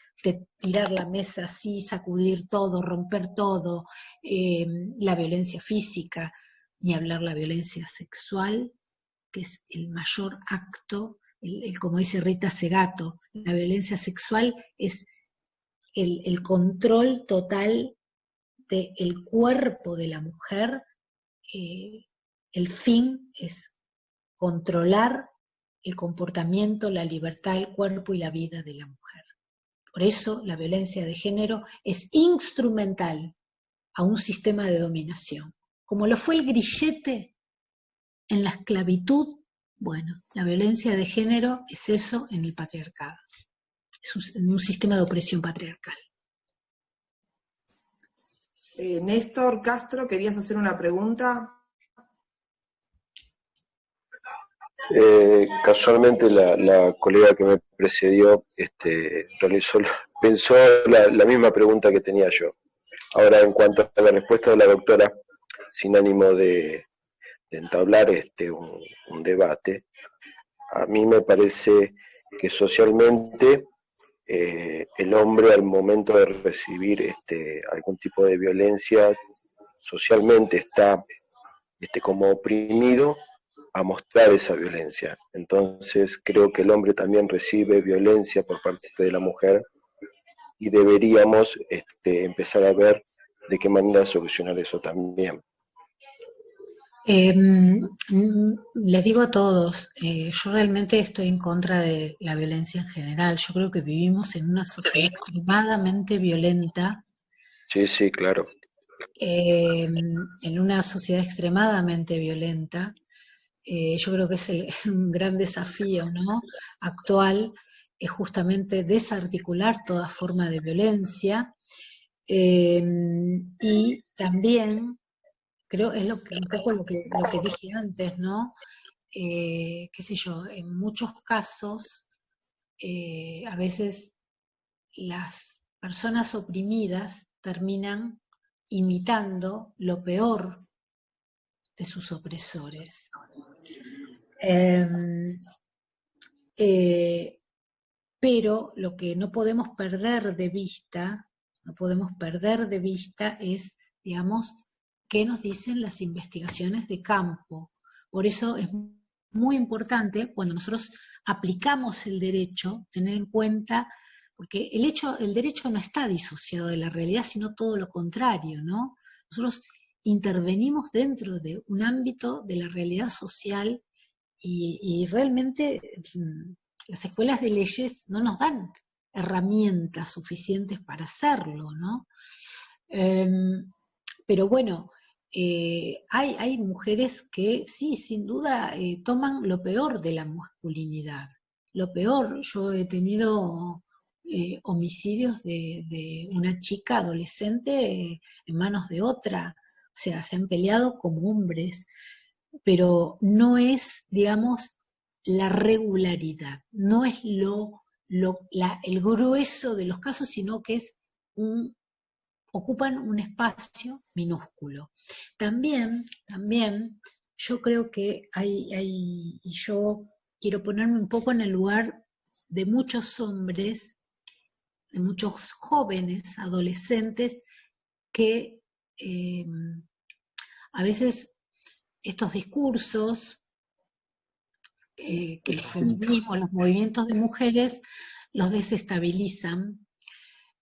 tirar la mesa así, sacudir todo, romper todo, la violencia física, ni hablar la violencia sexual, que es el mayor acto, como dice Rita Segato, la violencia sexual es el control total del cuerpo de la mujer. El fin es controlar el comportamiento, la libertad, el cuerpo y la vida de la mujer. Por eso la violencia de género es instrumental a un sistema de dominación. Como lo fue el grillete en la esclavitud, bueno, la violencia de género es eso en el patriarcado. Es un sistema de opresión patriarcal. Néstor Castro, ¿querías hacer una pregunta? Casualmente la colega que me precedió pensó la misma pregunta que tenía yo. Ahora, en cuanto a la respuesta de la doctora, sin ánimo de entablar un debate, a mí me parece que socialmente el hombre, al momento de recibir algún tipo de violencia, socialmente está como oprimido a mostrar esa violencia. Entonces creo que el hombre también recibe violencia por parte de la mujer y deberíamos empezar a ver de qué manera solucionar eso también. Les digo a todos, yo realmente estoy en contra de la violencia en general. Yo creo que vivimos en una sociedad extremadamente violenta. Sí, claro. En una sociedad extremadamente violenta. Yo creo que es un gran desafío, ¿no?, actual, es justamente desarticular toda forma de violencia, y también creo es un poco lo que dije antes, ¿no? Qué sé yo, en muchos casos, a veces las personas oprimidas terminan imitando lo peor de sus opresores. Pero lo que no podemos perder de vista es, digamos, qué nos dicen las investigaciones de campo. Por eso es muy importante, cuando nosotros aplicamos el derecho, tener en cuenta, porque el derecho no está disociado de la realidad, sino todo lo contrario, ¿no? Nosotros intervenimos dentro de un ámbito de la realidad social y realmente las escuelas de leyes no nos dan herramientas suficientes para hacerlo, ¿no? Pero bueno, hay mujeres que sí, sin duda, toman lo peor de la masculinidad. Lo peor, yo he tenido homicidios de una chica adolescente en manos de otra, o sea, se han peleado como hombres, pero no es, digamos, la regularidad, no es el grueso de los casos, sino que es ocupan un espacio minúsculo. También yo creo que y yo quiero ponerme un poco en el lugar de muchos hombres, de muchos jóvenes, adolescentes, que a veces estos discursos, que el feminismo, los movimientos de mujeres, los desestabilizan,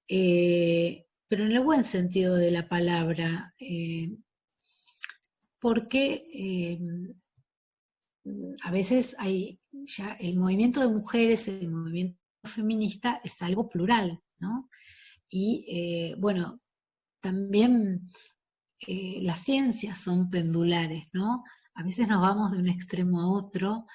pero en el buen sentido de la palabra, porque a veces hay ya el movimiento de mujeres, el movimiento feminista es algo plural, ¿no? Y bueno, también las ciencias son pendulares, ¿no? A veces nos vamos de un extremo a otro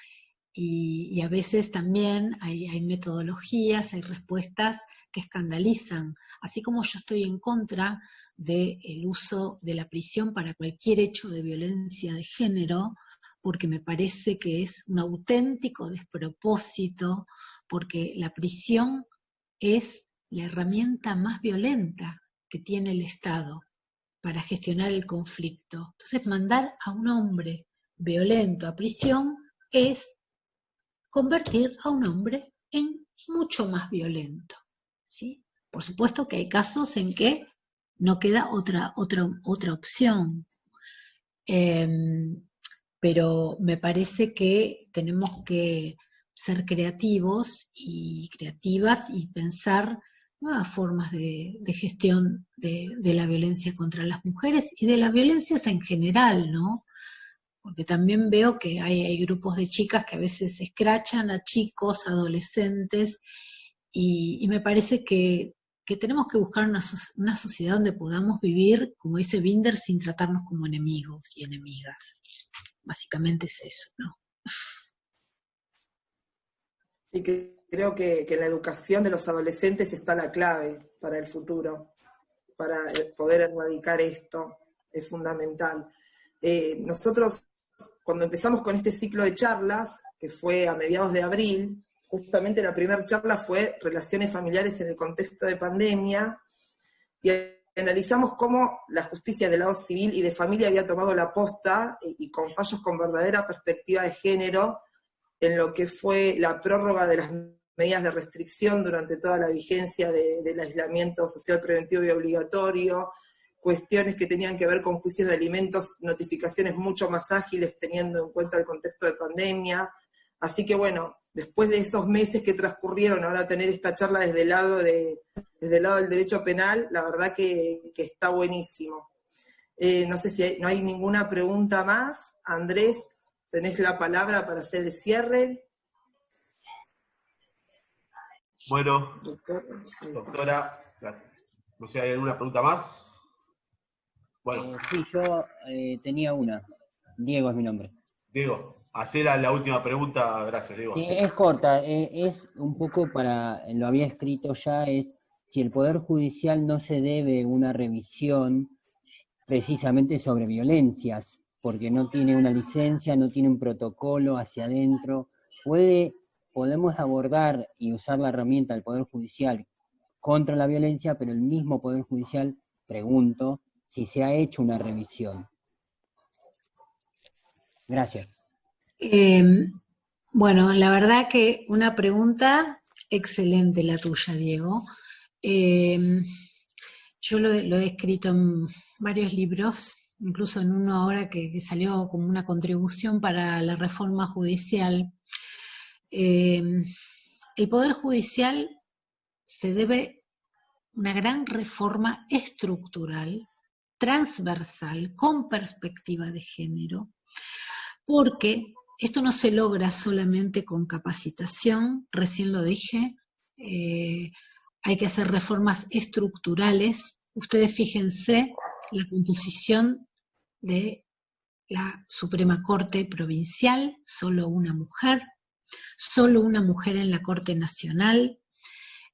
y a veces también hay metodologías, hay respuestas que escandalizan. Así como yo estoy en contra del uso de la prisión para cualquier hecho de violencia de género, porque me parece que es un auténtico despropósito, porque la prisión es la herramienta más violenta que tiene el Estado para gestionar el conflicto. Entonces, mandar a un hombre violento a prisión es convertir a un hombre en mucho más violento, ¿sí? Por supuesto que hay casos en que no queda otra opción, pero me parece que tenemos que ser creativos y creativas y pensar nuevas formas de gestión de la violencia contra las mujeres y de las violencias en general, ¿no? Porque también veo que hay grupos de chicas que a veces escrachan a chicos, adolescentes, y me parece que tenemos que buscar una sociedad donde podamos vivir, como dice Binder, sin tratarnos como enemigos y enemigas. Básicamente es eso, ¿no? Y que creo que en la educación de los adolescentes está la clave para el futuro, para poder erradicar esto, es fundamental. Nosotros, cuando empezamos con este ciclo de charlas, que fue a mediados de abril, justamente la primera charla fue Relaciones familiares en el contexto de pandemia, y analizamos cómo la justicia del lado civil y de familia había tomado la posta, y con fallos con verdadera perspectiva de género, en lo que fue la prórroga de las medidas de restricción durante toda la vigencia del aislamiento social preventivo y obligatorio, cuestiones que tenían que ver con juicios de alimentos, notificaciones mucho más ágiles teniendo en cuenta el contexto de pandemia. Así que bueno, después de esos meses que transcurrieron, ahora tener esta charla desde el lado del derecho penal, la verdad que está buenísimo. No sé si no hay ninguna pregunta más. Andrés, tenés la palabra para hacer el cierre. Bueno, doctora, no sé, ¿hay alguna pregunta más? Bueno. Sí, yo tenía una. Diego es mi nombre. Diego, hacé la última pregunta, gracias, Diego. Sí, es corta, es un poco lo había escrito ya, es si el Poder Judicial no se debe una revisión precisamente sobre violencias, porque no tiene una licencia, no tiene un protocolo hacia adentro. Podemos abordar y usar la herramienta del Poder Judicial contra la violencia, pero el mismo Poder Judicial, pregunto, si se ha hecho una revisión. Gracias. Bueno, la verdad que una pregunta excelente la tuya, Diego. Yo lo he escrito en varios libros, incluso en uno ahora que salió como una contribución para la reforma judicial. El Poder Judicial se debe una gran reforma estructural, transversal, con perspectiva de género, porque esto no se logra solamente con capacitación, recién lo dije, hay que hacer reformas estructurales. Ustedes fíjense la composición de la Suprema Corte Provincial, solo una mujer en la Corte Nacional,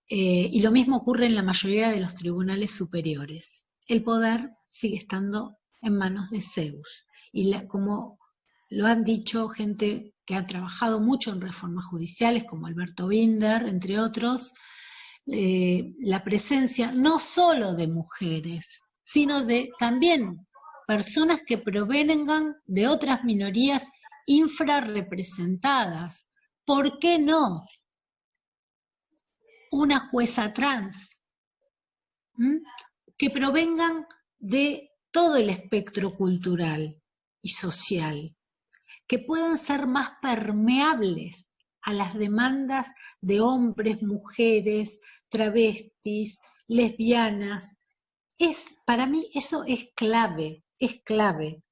y lo mismo ocurre en la mayoría de los tribunales superiores. El poder sigue estando en manos de Zeus, y como lo han dicho gente que ha trabajado mucho en reformas judiciales, como Alberto Binder, entre otros, la presencia no solo de mujeres, sino de también personas que provengan de otras minorías infrarrepresentadas. ¿Por qué no? Una jueza trans, que provengan de todo el espectro cultural y social, que puedan ser más permeables a las demandas de hombres, mujeres, travestis, lesbianas. Para mí eso es clave, es clave.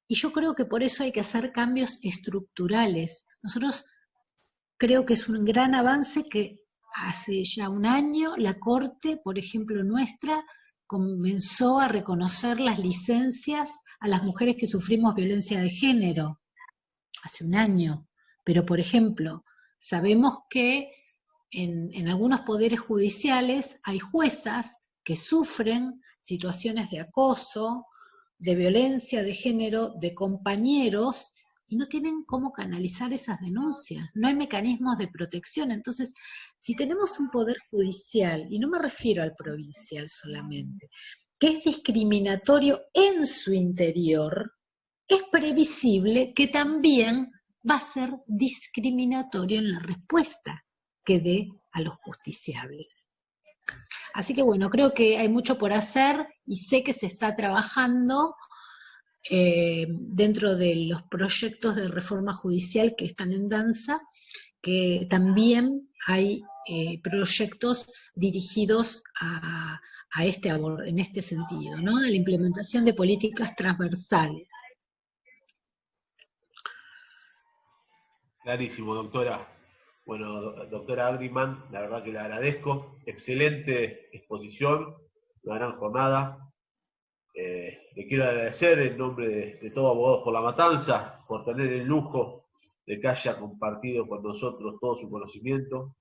Y yo creo que por eso hay que hacer cambios estructurales. Nosotros creo que es un gran avance que hace ya un año la Corte, por ejemplo nuestra, comenzó a reconocer las licencias a las mujeres que sufrimos violencia de género. Hace un año. Pero, por ejemplo, sabemos que en algunos poderes judiciales hay juezas que sufren situaciones de acoso, de violencia de género de compañeros y no tienen cómo canalizar esas denuncias, no hay mecanismos de protección. Entonces, si tenemos un poder judicial, y no me refiero al provincial solamente, que es discriminatorio en su interior, es previsible que también va a ser discriminatorio en la respuesta que dé a los justiciables. Así que bueno, creo que hay mucho por hacer y sé que se está trabajando dentro de los proyectos de reforma judicial que están en danza, que también hay proyectos dirigidos en este sentido, ¿no? A la implementación de políticas transversales. Clarísimo, doctora. Bueno, doctora Agriman, la verdad que le agradezco. Excelente exposición, una gran jornada. Le quiero agradecer en nombre de todos Abogados por la Matanza por tener el lujo de que haya compartido con nosotros todo su conocimiento.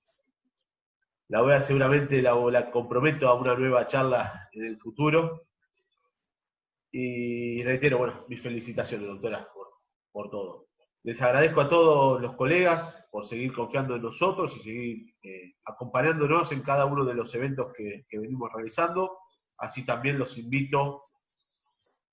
Seguramente la comprometo a una nueva charla en el futuro. Y reitero, bueno, mis felicitaciones, doctora, por todo. Les agradezco a todos los colegas por seguir confiando en nosotros y seguir acompañándonos en cada uno de los eventos que venimos realizando. Así también los invito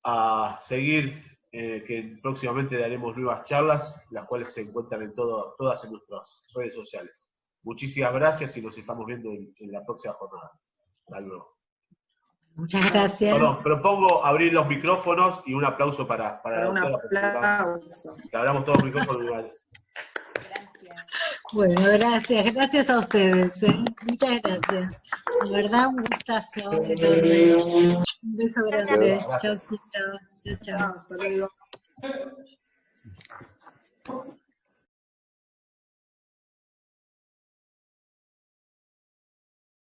a seguir, que próximamente daremos nuevas charlas, las cuales se encuentran todas en nuestras redes sociales. Muchísimas gracias y nos estamos viendo en la próxima jornada. Hasta luego. Muchas gracias. Perdón, propongo abrir los micrófonos y un aplauso para la Un doctora. aplauso. Que abramos todos los micrófonos igual. Bueno, gracias a ustedes. Muchas gracias. De verdad, un gustazo. Un beso grande. Chaucito. Chao, chao. Hasta luego.